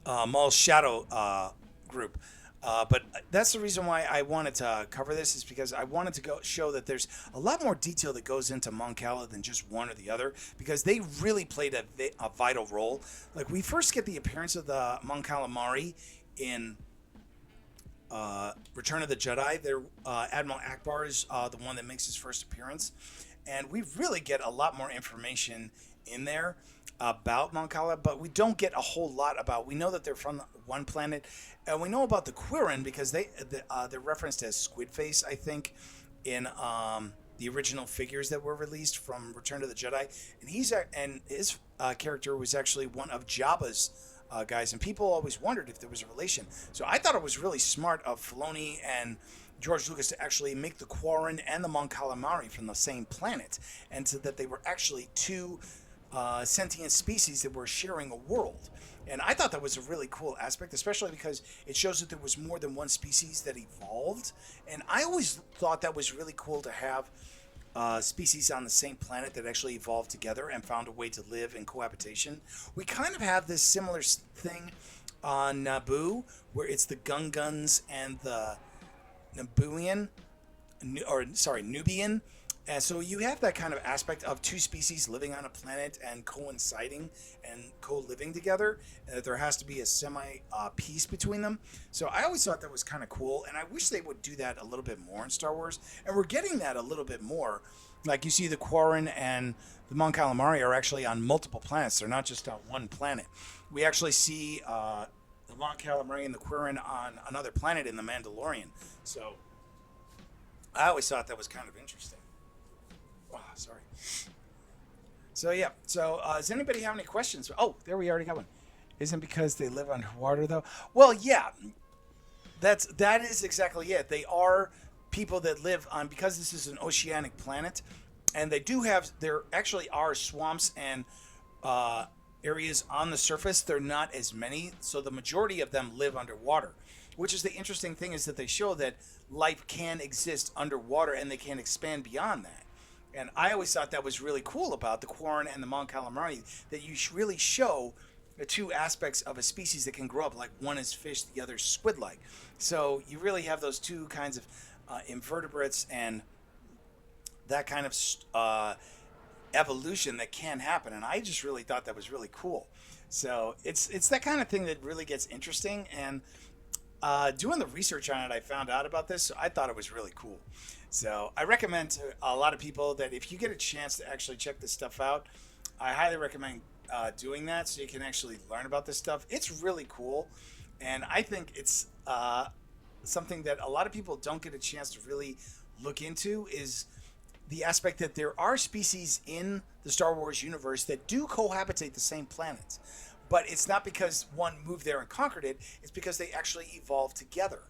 Maul's Shadow group. But that's the reason why I wanted to cover this, is because I wanted to show that there's a lot more detail that goes into Mon Cala than just one or the other, because they really played a vital role. Like, we first get the appearance of the Mon Calamari in Return of the Jedi. Admiral Akbar is the one that makes his first appearance, and we really get a lot more information in there about Mon Cala, but we don't get a whole lot about. We know that they're from one planet, and we know about the Quirin because they're referenced as Squid Face, I think, in the original figures that were released from Return of the Jedi, and his character was actually one of Jabba's guys, and people always wondered if there was a relation. So I thought it was really smart of Filoni and George Lucas to actually make the Quarren and the Mon Calamari from the same planet, and so that they were actually two sentient species that were sharing a world. And I thought that was a really cool aspect, especially because it shows that there was more than one species that evolved. And I always thought that was really cool to have species on the same planet that actually evolved together and found a way to live in cohabitation. We kind of have this similar thing on Naboo, where it's the Gungans and the Nubian. And so you have that kind of aspect of two species living on a planet and coinciding and co-living together, and that there has to be a peace between them. So I always thought that was kind of cool, and I wish they would do that a little bit more in Star Wars. And we're getting that a little bit more. Like, you see the Quarren and the Mon Calamari are actually on multiple planets. They're not just on one planet. We actually see the Mon Calamari and the Quirin on another planet in The Mandalorian. So I always thought that was kind of interesting. Oh, sorry. So yeah. So does anybody have any questions? Oh, there, we already got one. Isn't because they live underwater though? Well, yeah. That is exactly it. They are people that live on, because this is an oceanic planet, and there actually are swamps and areas on the surface. They're not as many, so the majority of them live underwater. Which is the interesting thing, is that they show that life can exist underwater and they can expand beyond that. And I always thought that was really cool about the Quarren and the Mon Calamari, that you really show the two aspects of a species that can grow up. Like, one is fish, the other is squid-like. So you really have those two kinds of invertebrates and that kind of evolution that can happen. And I just really thought that was really cool. So it's that kind of thing that really gets interesting. And doing the research on it, I found out about this, so I thought it was really cool. So I recommend to a lot of people that if you get a chance to actually check this stuff out, I highly recommend doing that, so you can actually learn about this stuff. It's really cool, and I think it's something that a lot of people don't get a chance to really look into, is the aspect that there are species in the Star Wars universe that do cohabitate the same planet. But it's not because one moved there and conquered it. It's because they actually evolved together.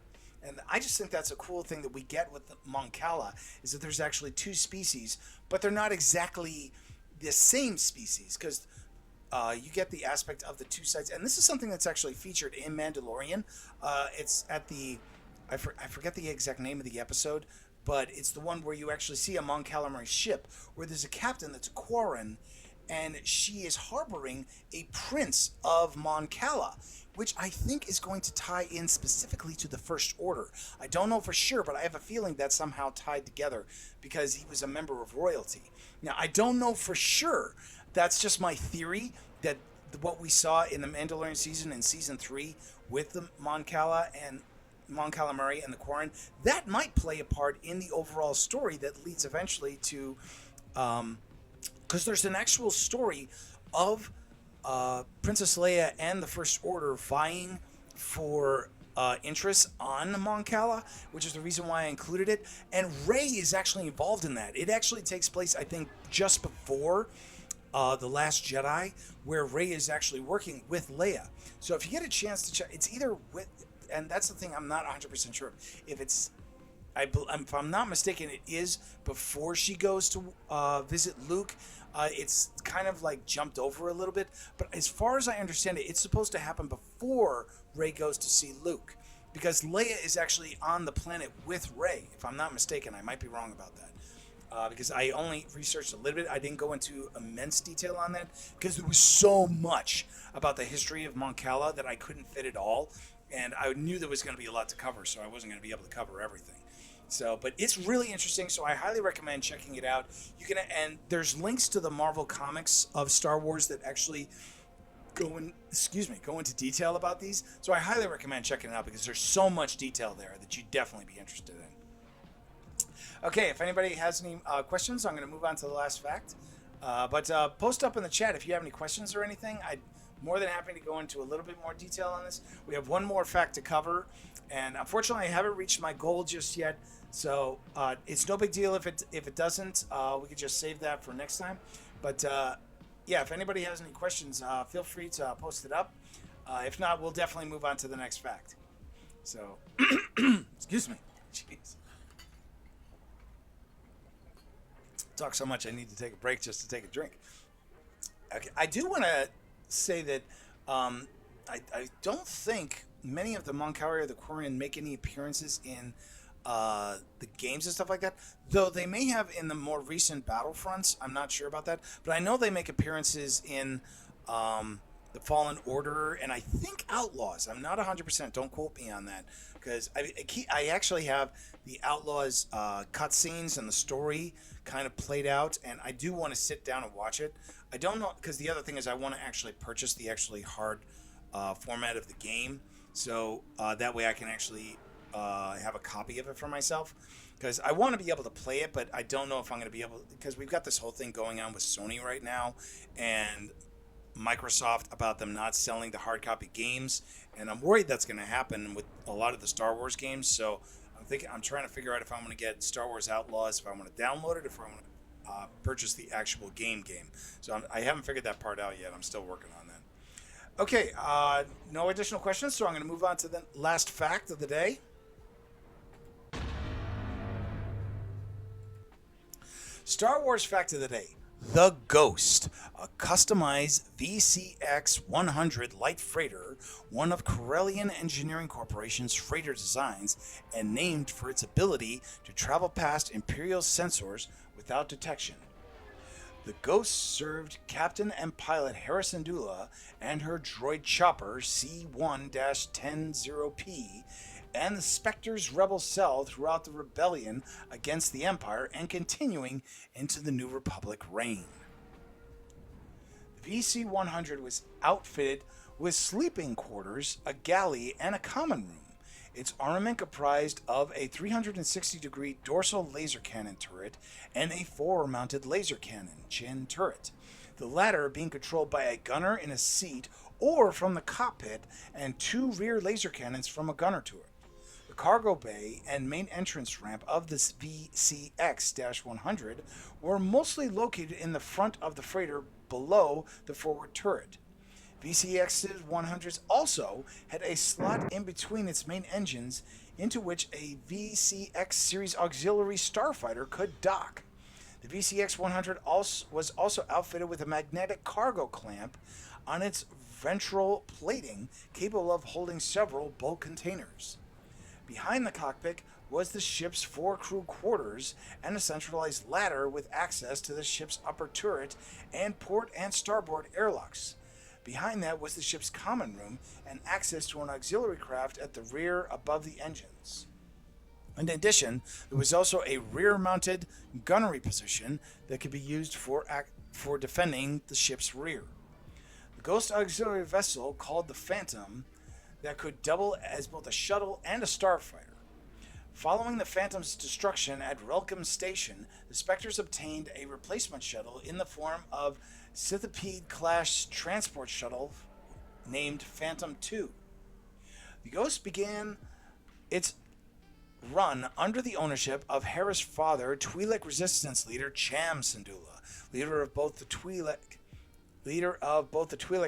And I just think that's a cool thing that we get with Mon Cala, is that there's actually two species, but they're not exactly the same species, because you get the aspect of the two sides. And this is something that's actually featured in Mandalorian. It's at I forget the exact name of the episode, but it's the one where you actually see a Mon Calamari ship, where there's a captain that's a Quarren, and she is harboring a prince of Mon Cala, which I think is going to tie in specifically to the First Order. I don't know for sure, but I have a feeling that's somehow tied together because he was a member of royalty. Now, I don't know for sure. That's just my theory that what we saw in the Mandalorian season in season 3 with the Mon Cala and Mon Calamari and the Quarren, that might play a part in the overall story that leads eventually to, because there's an actual story of Princess Leia and the First Order vying for interest on Mon Cala, which is the reason why I included it. And Rey is actually involved in that. It actually takes place, I think, just before The Last Jedi, where Rey is actually working with Leia. So if you get a chance to check, it's either with, and that's the thing I'm not 100% sure if it's, if I'm not mistaken, it is before she goes to visit Luke. It's kind of like jumped over a little bit, but as far as I understand it, it's supposed to happen before Rey goes to see Luke, because Leia is actually on the planet with Rey. If I'm not mistaken, I might be wrong about that, because I only researched a little bit. I didn't go into immense detail on that because there was so much about the history of Mon Cala that I couldn't fit it all, and I knew there was going to be a lot to cover, so I wasn't going to be able to cover everything. So, but it's really interesting, so I highly recommend checking it out. You can, and there's links to the Marvel comics of Star Wars that actually go into detail about these. So I highly recommend checking it out because there's so much detail there that you'd definitely be interested in. Okay, if anybody has any questions, I'm going to move on to the last fact. But post up in the chat if you have any questions or anything. I'm more than happy to go into a little bit more detail on this. We have one more fact to cover, and unfortunately I haven't reached my goal just yet. So it's no big deal if it doesn't. We could just save that for next time. But yeah, if anybody has any questions, feel free to post it up. If not, we'll definitely move on to the next fact. So, excuse me. Jeez. Talk so much I need to take a break just to take a drink. Okay, I do want to say that I don't think many of the Mon Cala or the Quarren make any appearances in the games and stuff like that, though they may have in the more recent Battlefronts. I'm not sure about that, but I know they make appearances in the Fallen Order and I think Outlaws. I'm not 100%. Don't quote me on that because I actually have the Outlaws cutscenes and the story kind of played out, and I do want to sit down and watch it. I don't know, because the other thing is I want to actually purchase the actually hard format of the game, so that way I can actually have a copy of it for myself, because I want to be able to play it, but I don't know if I'm going to be able, because we've got this whole thing going on with Sony right now and Microsoft about them not selling the hard copy games, and I'm worried that's going to happen with a lot of the Star Wars games. So I'm trying to figure out if I'm going to get Star Wars Outlaws, if I want to download it, if I want to purchase the actual game. So I haven't figured that part out yet. I'm still working on that. Okay, no additional questions, so I'm going to move on to the last fact of the day. Star Wars fact of the day. The Ghost, a customized VCX 100 light freighter, one of Corellian Engineering Corporation's freighter designs, and named for its ability to travel past Imperial sensors without detection. The Ghost served Captain and pilot Hera Syndulla and her droid chopper C-1-100P and the Spectre's rebel cell throughout the rebellion against the Empire and continuing into the New Republic reign. The VC-100 was outfitted with sleeping quarters, a galley, and a common room. Its armament comprised of a 360-degree dorsal laser cannon turret and a forward-mounted laser cannon chin turret, the latter being controlled by a gunner in a seat or from the cockpit and two rear laser cannons from a gunner turret. The cargo bay and main entrance ramp of this VCX-100 were mostly located in the front of the freighter below the forward turret. VCX-100s also had a slot in between its main engines into which a VCX series auxiliary starfighter could dock. The VCX-100 was also outfitted with a magnetic cargo clamp on its ventral plating capable of holding several bulk containers. Behind the cockpit was the ship's 4 crew quarters and a centralized ladder with access to the ship's upper turret and port and starboard airlocks. Behind that was the ship's common room and access to an auxiliary craft at the rear above the engines. In addition, there was also a rear-mounted gunnery position that could be used for defending the ship's rear. The Ghost auxiliary vessel, called the Phantom, that could double as both a shuttle and a starfighter. Following the Phantom's destruction at Relcom Station, the Spectres obtained a replacement shuttle in the form of Scythopede-class transport shuttle named Phantom II. The Ghost began its run under the ownership of Hera's father, Twi'lek resistance leader Cham Syndulla, leader of both the Twi'lek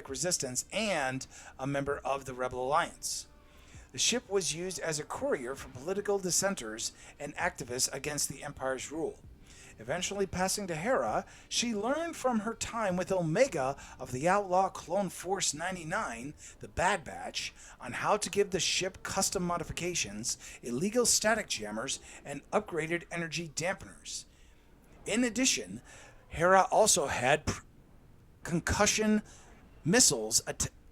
resistance and a member of the Rebel Alliance. The ship was used as a courier for political dissenters and activists against the Empire's rule. Eventually passing to Hera, she learned from her time with Omega of the Outlaw Clone Force 99, the Bad Batch, on how to give the ship custom modifications, illegal static jammers, and upgraded energy dampeners. In addition, Hera also had concussion missiles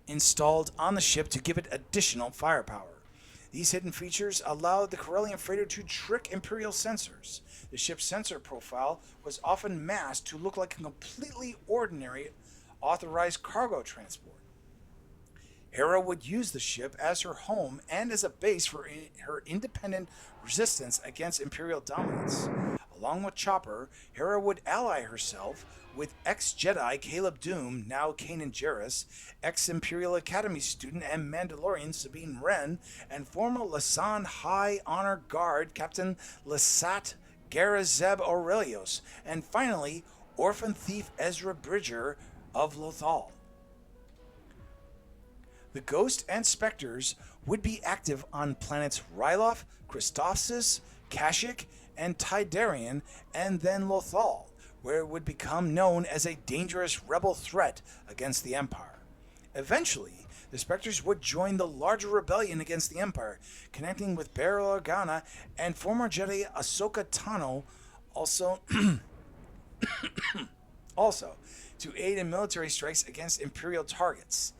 installed on the ship to give it additional firepower. These hidden features allowed the Corellian freighter to trick Imperial sensors. The ship's sensor profile was often masked to look like a completely ordinary authorized cargo transport. Hera would use the ship as her home and as a base for her independent resistance against Imperial dominance. Along with Chopper, Hera would ally herself with ex-Jedi Caleb Doom, now Kanan Jarrus, ex-Imperial Academy student and Mandalorian Sabine Wren, and former Lasan High Honor Guard Captain Lasat Garazeb Aurelios, and finally, orphan thief Ezra Bridger of Lothal. The Ghost and Spectres would be active on planets Ryloth, Christophsis, Kashyyyk, and Tidarian, and then Lothal, where it would become known as a dangerous rebel threat against the Empire. Eventually, the Spectres would join the larger rebellion against the Empire, connecting with Bail Organa and former Jedi Ahsoka Tano, also to aid in military strikes against Imperial targets,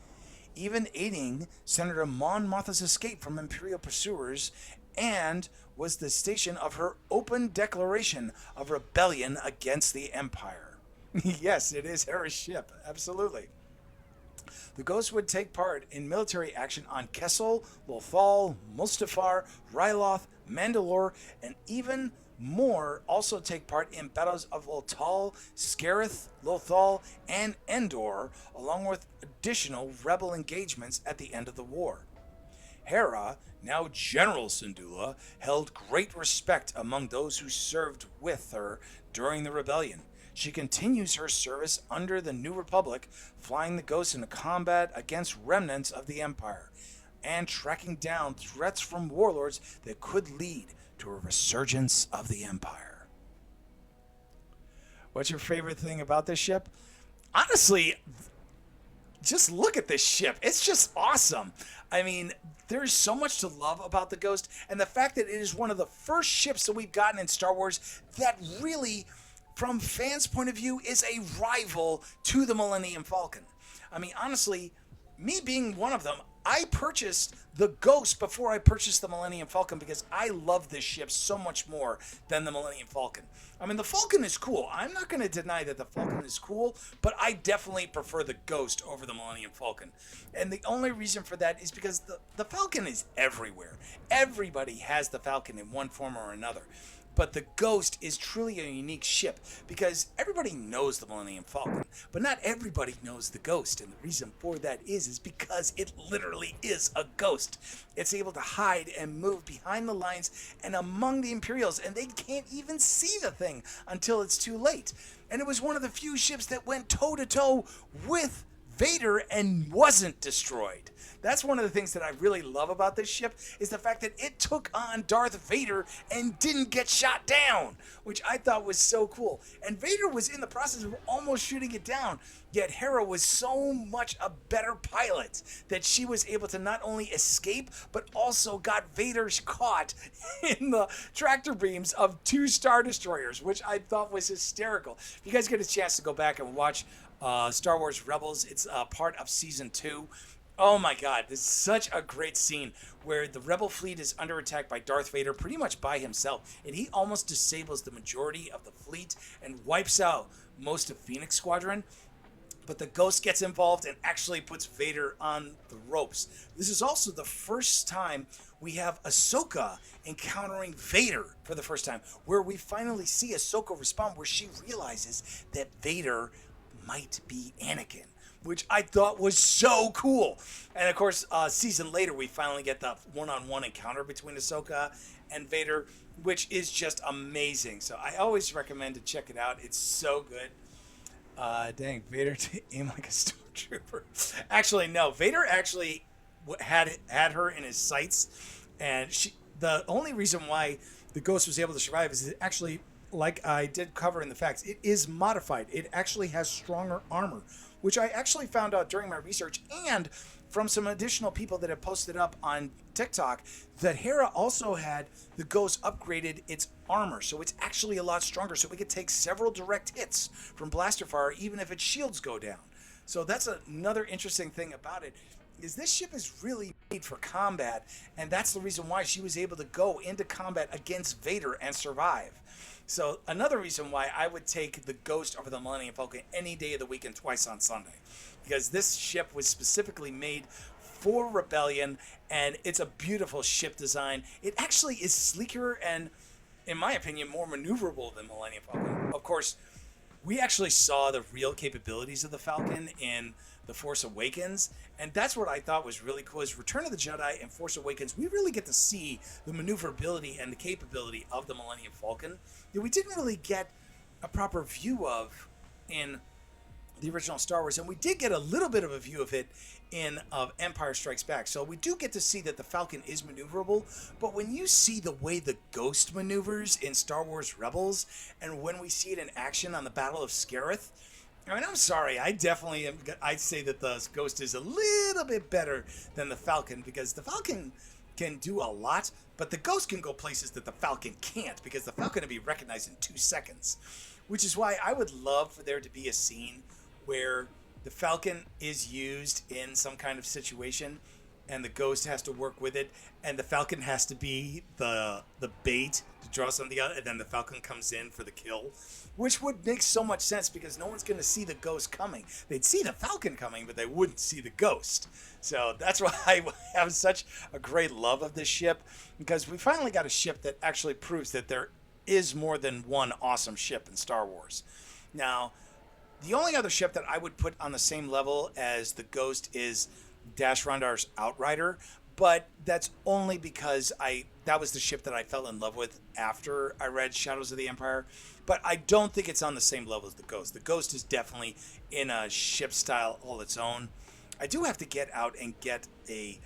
even aiding Senator Mon Mothma's escape from Imperial pursuers, and was the station of her open declaration of rebellion against the Empire. Yes, it is Hera's ship, absolutely. The Ghost would take part in military action on Kessel, Lothal, Mustafar, Ryloth, Mandalore, and even more also take part in battles of Lothal, Scarith, Lothal, and Endor, along with additional rebel engagements at the end of the war. Hera, now General Syndulla, held great respect among those who served with her during the rebellion. She continues her service under the New Republic, flying the Ghost into combat against remnants of the Empire, and tracking down threats from warlords that could lead to a resurgence of the Empire. What's your favorite thing about this ship? Honestly, just look at this ship. It's just awesome. I mean, there's so much to love about the Ghost, and the fact that it is one of the first ships that we've gotten in Star Wars that really, from fans' point of view, is a rival to the Millennium Falcon. I mean, honestly, me being one of them, I purchased the Ghost before I purchased the Millennium Falcon because I love this ship so much more than the Millennium Falcon. I mean, the Falcon is cool. I'm not going to deny that the Falcon is cool, but I definitely prefer the Ghost over the Millennium Falcon. And the only reason for that is because the Falcon is everywhere. Everybody has the Falcon in one form or another. But the Ghost is truly a unique ship because everybody knows the Millennium Falcon, but not everybody knows the Ghost. And the reason for that is because it literally is a ghost. It's able to hide and move behind the lines and among the Imperials, and they can't even see the thing until it's too late. And it was one of the few ships that went toe-to-toe with Vader and wasn't destroyed. That's one of the things that I really love about this ship is the fact that it took on Darth Vader and didn't get shot down, which I thought was so cool. And Vader was in the process of almost shooting it down, yet Hera was so much a better pilot that she was able to not only escape, but also got Vader caught in the tractor beams of 2 Star Destroyers, which I thought was hysterical. If you guys get a chance to go back and watch Star Wars Rebels, it's part of Season 2. Oh my God, this is such a great scene where the Rebel fleet is under attack by Darth Vader pretty much by himself, and he almost disables the majority of the fleet and wipes out most of Phoenix Squadron. But the Ghost gets involved and actually puts Vader on the ropes. This is also the first time we have Ahsoka encountering Vader for the first time, where we finally see Ahsoka respond, where she realizes that Vader might be Anakin, which I thought was so cool. And of course, a season later, we finally get the one-on-one encounter between Ahsoka and Vader, which is just amazing. So I always recommend to check it out. It's so good. Dang, Vader to aim like a stormtrooper. Actually, no. Vader actually had her in his sights, and the only reason why the Ghost was able to survive is it actually, like I did cover in the facts, it is modified. It actually has stronger armor, which I actually found out during my research and from some additional people that have posted up on TikTok, that Hera also had the Ghost upgraded its armor, so it's actually a lot stronger, so it could take several direct hits from blaster fire even if its shields go down. So that's another interesting thing about it, is this ship is really made for combat, and that's the reason why she was able to go into combat against Vader and survive. So another reason why I would take the Ghost over the Millennium Falcon any day of the week and twice on Sunday, because this ship was specifically made for Rebellion, and it's a beautiful ship design. It actually is sleeker and, in my opinion, more maneuverable than Millennium Falcon. Of course, we actually saw the real capabilities of the Falcon in The Force Awakens, and that's what I thought was really cool, is Return of the Jedi and Force Awakens, we really get to see the maneuverability and the capability of the Millennium Falcon that we didn't really get a proper view of in the original Star Wars, and we did get a little bit of a view of it in Empire Strikes Back. So we do get to see that the Falcon is maneuverable, but when you see the way the Ghost maneuvers in Star Wars Rebels, and when we see it in action on the Battle of Scarif, I mean, I'm sorry, I'd say that the Ghost is a little bit better than the Falcon, because the Falcon can do a lot, but the Ghost can go places that the Falcon can't, because the Falcon can be recognized in 2 seconds. Which is why I would love for there to be a scene where the Falcon is used in some kind of situation and the Ghost has to work with it, and the Falcon has to be the bait to draw something out, and then the Falcon comes in for the kill, which would make so much sense because no one's going to see the Ghost coming. They'd see the Falcon coming, but they wouldn't see the Ghost. So that's why I have such a great love of this ship, because we finally got a ship that actually proves that there is more than one awesome ship in Star Wars. Now, the only other ship that I would put on the same level as the Ghost is Dash Rondar's Outrider, but that's only because that was the ship that I fell in love with after I read Shadows of the Empire. But I don't think it's on the same level as the Ghost. The Ghost is definitely in a ship style all its own. I do have to get out and get a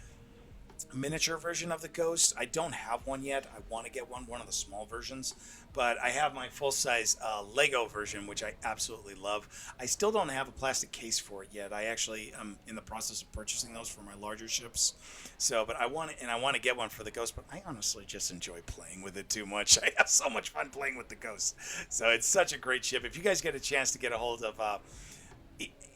miniature version of the Ghost. I don't have one yet. I want to get one of the small versions, but I have my full-size Lego version, which I absolutely love. I still don't have a plastic case for it yet. I actually am in the process of purchasing those for my larger ships. So, but I want to get one for the Ghost, but I honestly just enjoy playing with it too much. I have so much fun playing with the Ghost. So it's such a great ship. If you guys get a chance to get a hold of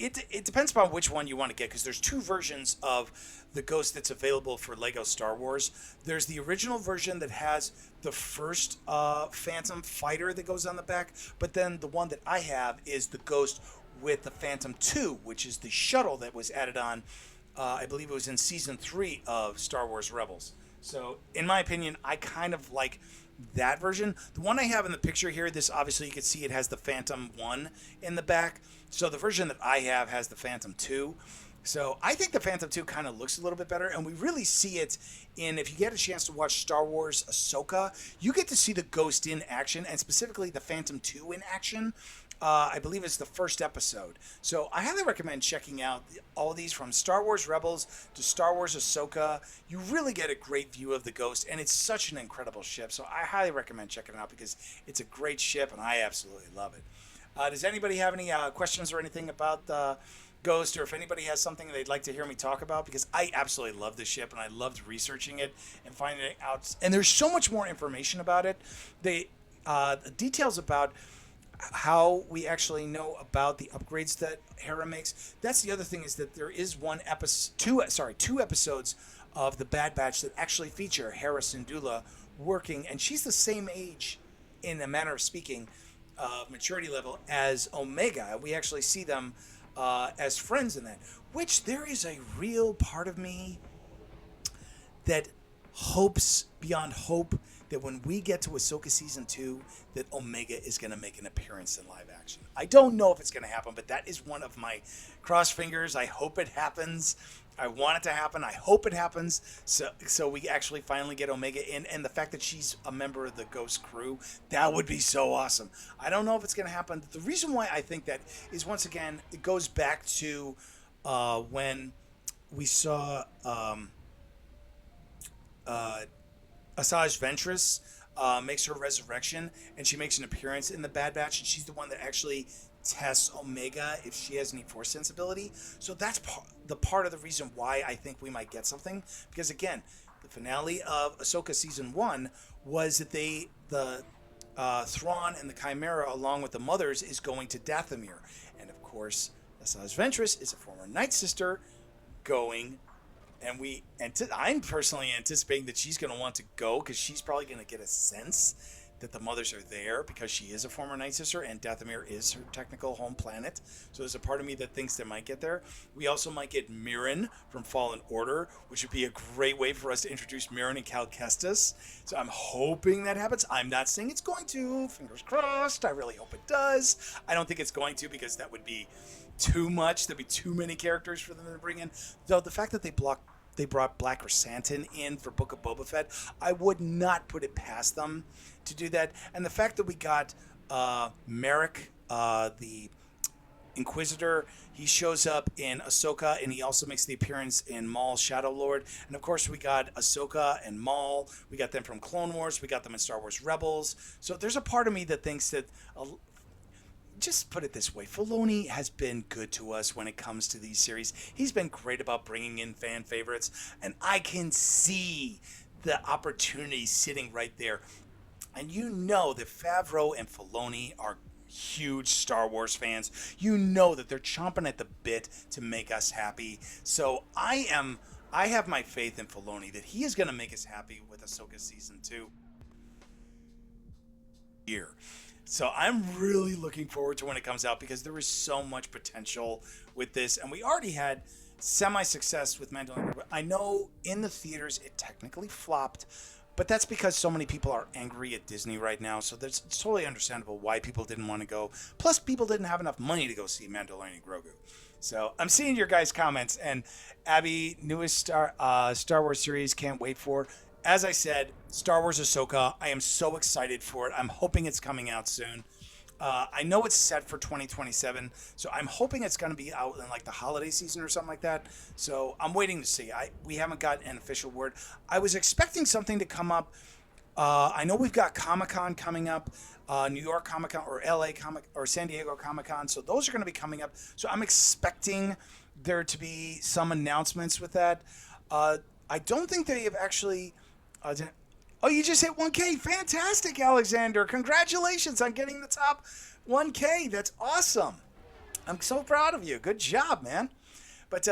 it depends upon which one you want to get, because there's 2 versions of the Ghost that's available for Lego Star Wars. There's the original version that has the first Phantom fighter that goes on the back, but then the one that I have is the Ghost with the Phantom 2, which is the shuttle that was added on, I believe it was in Season 3 of Star Wars Rebels. So, in my opinion, I kind of like that version. The one I have in the picture here, this obviously you can see it has the Phantom 1 in the back. So the version that I have has the Phantom 2. So I think the Phantom 2 kind of looks a little bit better, and we really see it in, if you get a chance to watch Star Wars Ahsoka, you get to see the Ghost in action, and specifically the Phantom 2 in action. I believe it's the first episode. So I highly recommend checking out all these, from Star Wars Rebels to Star Wars Ahsoka. You really get a great view of the Ghost, and it's such an incredible ship. So I highly recommend checking it out because it's a great ship, and I absolutely love it. Does anybody have any questions or anything about the Ghost, or if anybody has something they'd like to hear me talk about? Because I absolutely love this ship, and I loved researching it and finding it out. And there's so much more information about it. The details about how we actually know about the upgrades that Hera makes. That's the other thing, is that there is two episodes of the Bad Batch that actually feature Hera Syndulla working, and she's the same age, in a manner of speaking, maturity level, as Omega. We actually see them as friends in that, which there is a real part of me that hopes beyond hope that when we get to Ahsoka Season 2, that Omega is going to make an appearance in live action. I don't know if it's going to happen, but that is one of my cross fingers. I hope it happens. I want it to happen. I hope it happens. So we actually finally get Omega in. And the fact that she's a member of the Ghost crew, that would be so awesome. I don't know if it's going to happen. The reason why I think that is, once again, it goes back to when we saw Asajj Ventress makes her resurrection, and she makes an appearance in the Bad Batch, and she's the one that actually tests Omega if she has any force sensibility. So that's the part of the reason why I think we might get something, because again, the finale of Ahsoka Season 1 was that the Thrawn and the Chimera, along with the mothers, is going to Dathomir, and of course Asajj Ventress is a former Night Sister going. And I'm personally anticipating that she's going to want to go, because she's probably going to get a sense that the mothers are there, because she is a former Night Sister and Dathomir is her technical home planet. So there's a part of me that thinks they might get there. We also might get Mirren from Fallen Order, which would be a great way for us to introduce Mirren and Cal Kestis. So I'm hoping that happens. I'm not saying it's going to. Fingers crossed. I really hope it does. I don't think it's going to, because that would be too much. There'd be too many characters for them to bring in. Though the fact that they brought Black Chrysanthemum in for Book of Boba Fett, I would not put it past them to do that. And the fact that we got Merrick, the Inquisitor, he shows up in Ahsoka, and he also makes the appearance in Maul's Shadow Lord. And of course we got Ahsoka and Maul. We got them from Clone Wars. We got them in Star Wars Rebels. So there's a part of me that thinks that just put it this way, Filoni has been good to us when it comes to these series. He's been great about bringing in fan favorites, and I can see the opportunity sitting right there. And you know that Favreau and Filoni are huge Star Wars fans. You know that they're chomping at the bit to make us happy. So I have my faith in Filoni that he is going to make us happy with Ahsoka Season 2 here. So I'm really looking forward to when it comes out, because there is so much potential with this. And we already had semi-success with Mandalorian. I know in the theaters it technically flopped, but that's because so many people are angry at Disney right now. So it's totally understandable why people didn't want to go. Plus, people didn't have enough money to go see Mandalorian Grogu. So I'm seeing your guys' comments. And Abby, newest Star Wars series, can't wait for it. As I said, Star Wars Ahsoka, I am so excited for it. I'm hoping it's coming out soon. I know it's set for 2027, so I'm hoping it's going to be out in like the holiday season or something like that. So I'm waiting to see. We haven't got an official word. I was expecting something to come up. I know we've got Comic-Con coming up, New York Comic-Con or LA Comic or San Diego Comic-Con. So those are going to be coming up. So I'm expecting there to be some announcements with that. I don't think they have actually... oh, you just hit 1K. Fantastic, Alexander. Congratulations on getting the top 1K. That's awesome. I'm so proud of you. Good job, man. But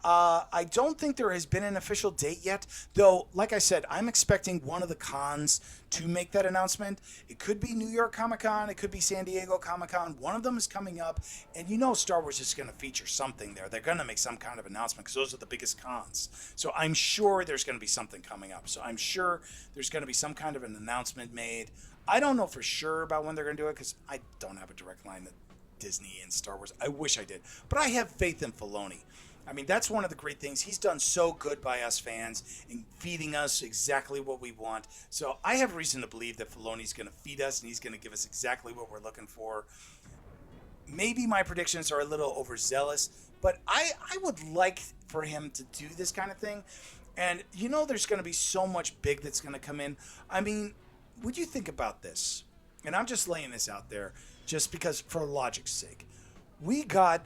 I don't think there has been an official date yet. Though, like I said, I'm expecting one of the cons to make that announcement. It could be New York Comic-Con. It could be San Diego Comic-Con. One of them is coming up. And you know Star Wars is going to feature something there. They're going to make some kind of announcement because those are the biggest cons. So I'm sure there's going to be something coming up. So I'm sure there's going to be some kind of an announcement made. I don't know for sure about when they're going to do it because I don't have a direct line to Disney and Star Wars. I wish I did. But I have faith in Filoni. I mean, that's one of the great things. He's done so good by us fans in feeding us exactly what we want. So I have reason to believe that Filoni's going to feed us and he's going to give us exactly what we're looking for. maybe my predictions are a little overzealous, but I would like for him to do this kind of thing. And there's going to be so much big that's going to come in. I mean, would you think about this? And I'm just laying this out there just because, for logic's sake. We got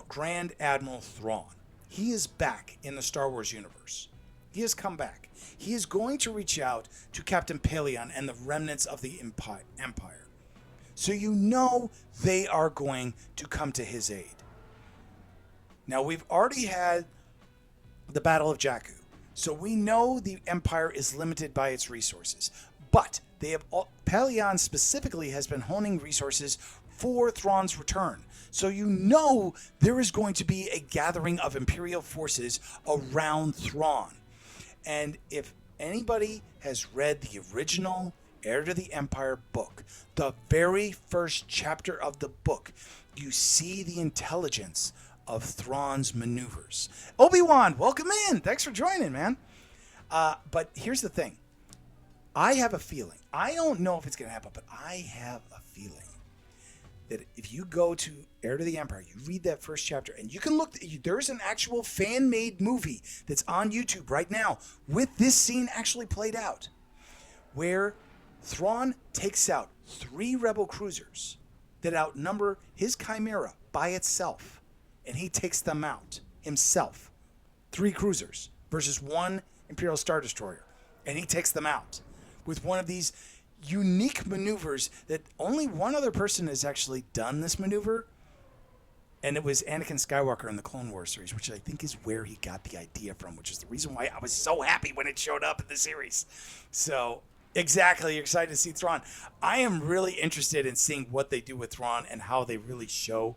Grand Admiral Thrawn. He is back in the Star Wars universe. He has come back. He is going to reach out to Captain Paleon and the remnants of the Empire. So they are going to come to his aid. Now, we've already had the Battle of Jakku. So we know the Empire is limited by its resources. But Paleon specifically has been honing resources for Thrawn's return. So there is going to be a gathering of Imperial forces around Thrawn. And if anybody has read the original Heir to the Empire book, the very first chapter of the book, you see the intelligence of Thrawn's maneuvers. Obi-Wan, welcome in. Thanks for joining, man. But here's the thing. I have a feeling. I don't know if it's going to happen, but I have a feeling that if you go to Heir to the Empire, you read that first chapter, and you can look, there's an actual fan-made movie that's on YouTube right now with this scene actually played out, where Thrawn takes out 3 rebel cruisers that outnumber his Chimera by itself, and he takes them out himself. 3 cruisers versus 1 Imperial Star Destroyer, and he takes them out with one of these unique maneuvers that only one other person has actually done this maneuver, and it was Anakin Skywalker in the Clone Wars series, which I think is where he got the idea from, which is the reason why I was so happy when it showed up in the series. So, exactly, you're excited to see Thrawn. I am really interested in seeing what they do with Thrawn and how they really show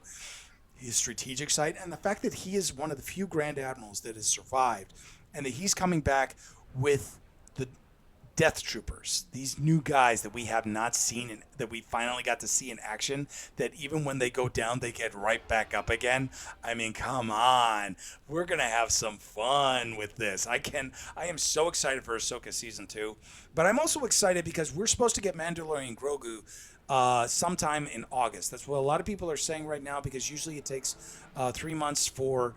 his strategic side, and the fact that he is one of the few Grand Admirals that has survived, and that he's coming back with the Death Troopers, these new guys that we have not seen, that we finally got to see in action, that even when they go down, they get right back up again. I mean, come on. We're going to have some fun with this. I am so excited for Ahsoka Season 2, but I'm also excited because we're supposed to get Mandalorian Grogu sometime in August. That's what a lot of people are saying right now, because usually it takes 2 to 3 months for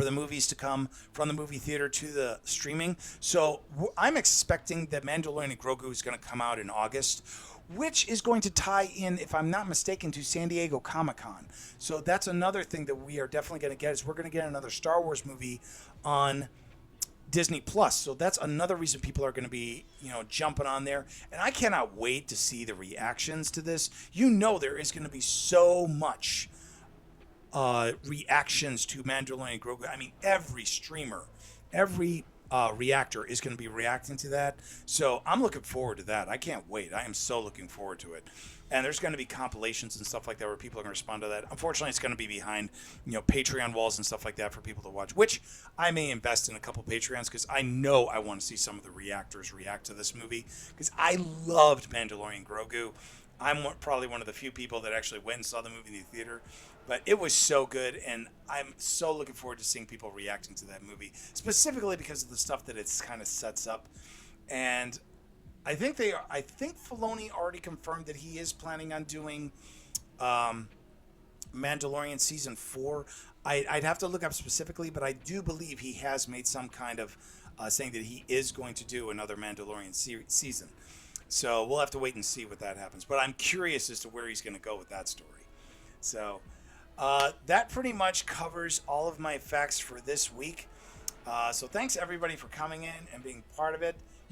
the movies to come from the movie theater to the streaming. So I'm expecting that Mandalorian Grogu is going to come out in August, which is going to tie in, if I'm not mistaken, to San Diego Comic-Con. So that's another thing that we are definitely going to get, is we're going to get another Star Wars movie on Disney Plus. So that's another reason people are going to be, jumping on there. And I cannot wait to see the reactions to this. There is going to be so much reactions to Mandalorian Grogu. I mean, every streamer, every reactor is going to be reacting to that. So I'm looking forward to that. I can't wait. I am so looking forward to it. And there's going to be compilations and stuff like that where people are going to respond to that. Unfortunately, it's going to be behind, Patreon walls and stuff like that for people to watch, which I may invest in a couple Patreons, because I know I want to see some of the reactors react to this movie, because I loved Mandalorian Grogu. I'm probably one of the few people that actually went and saw the movie in the theater, but it was so good, and I'm so looking forward to seeing people reacting to that movie, specifically because of the stuff that it kind of sets up. And I think Filoni already confirmed that he is planning on doing Mandalorian Season 4. I'd have to look up specifically, but I do believe he has made some kind of saying that he is going to do another Mandalorian season. So we'll have to wait and see what that happens. But I'm curious as to where he's going to go with that story. So that pretty much covers all of my facts for this week. So thanks everybody for coming in and being part of it.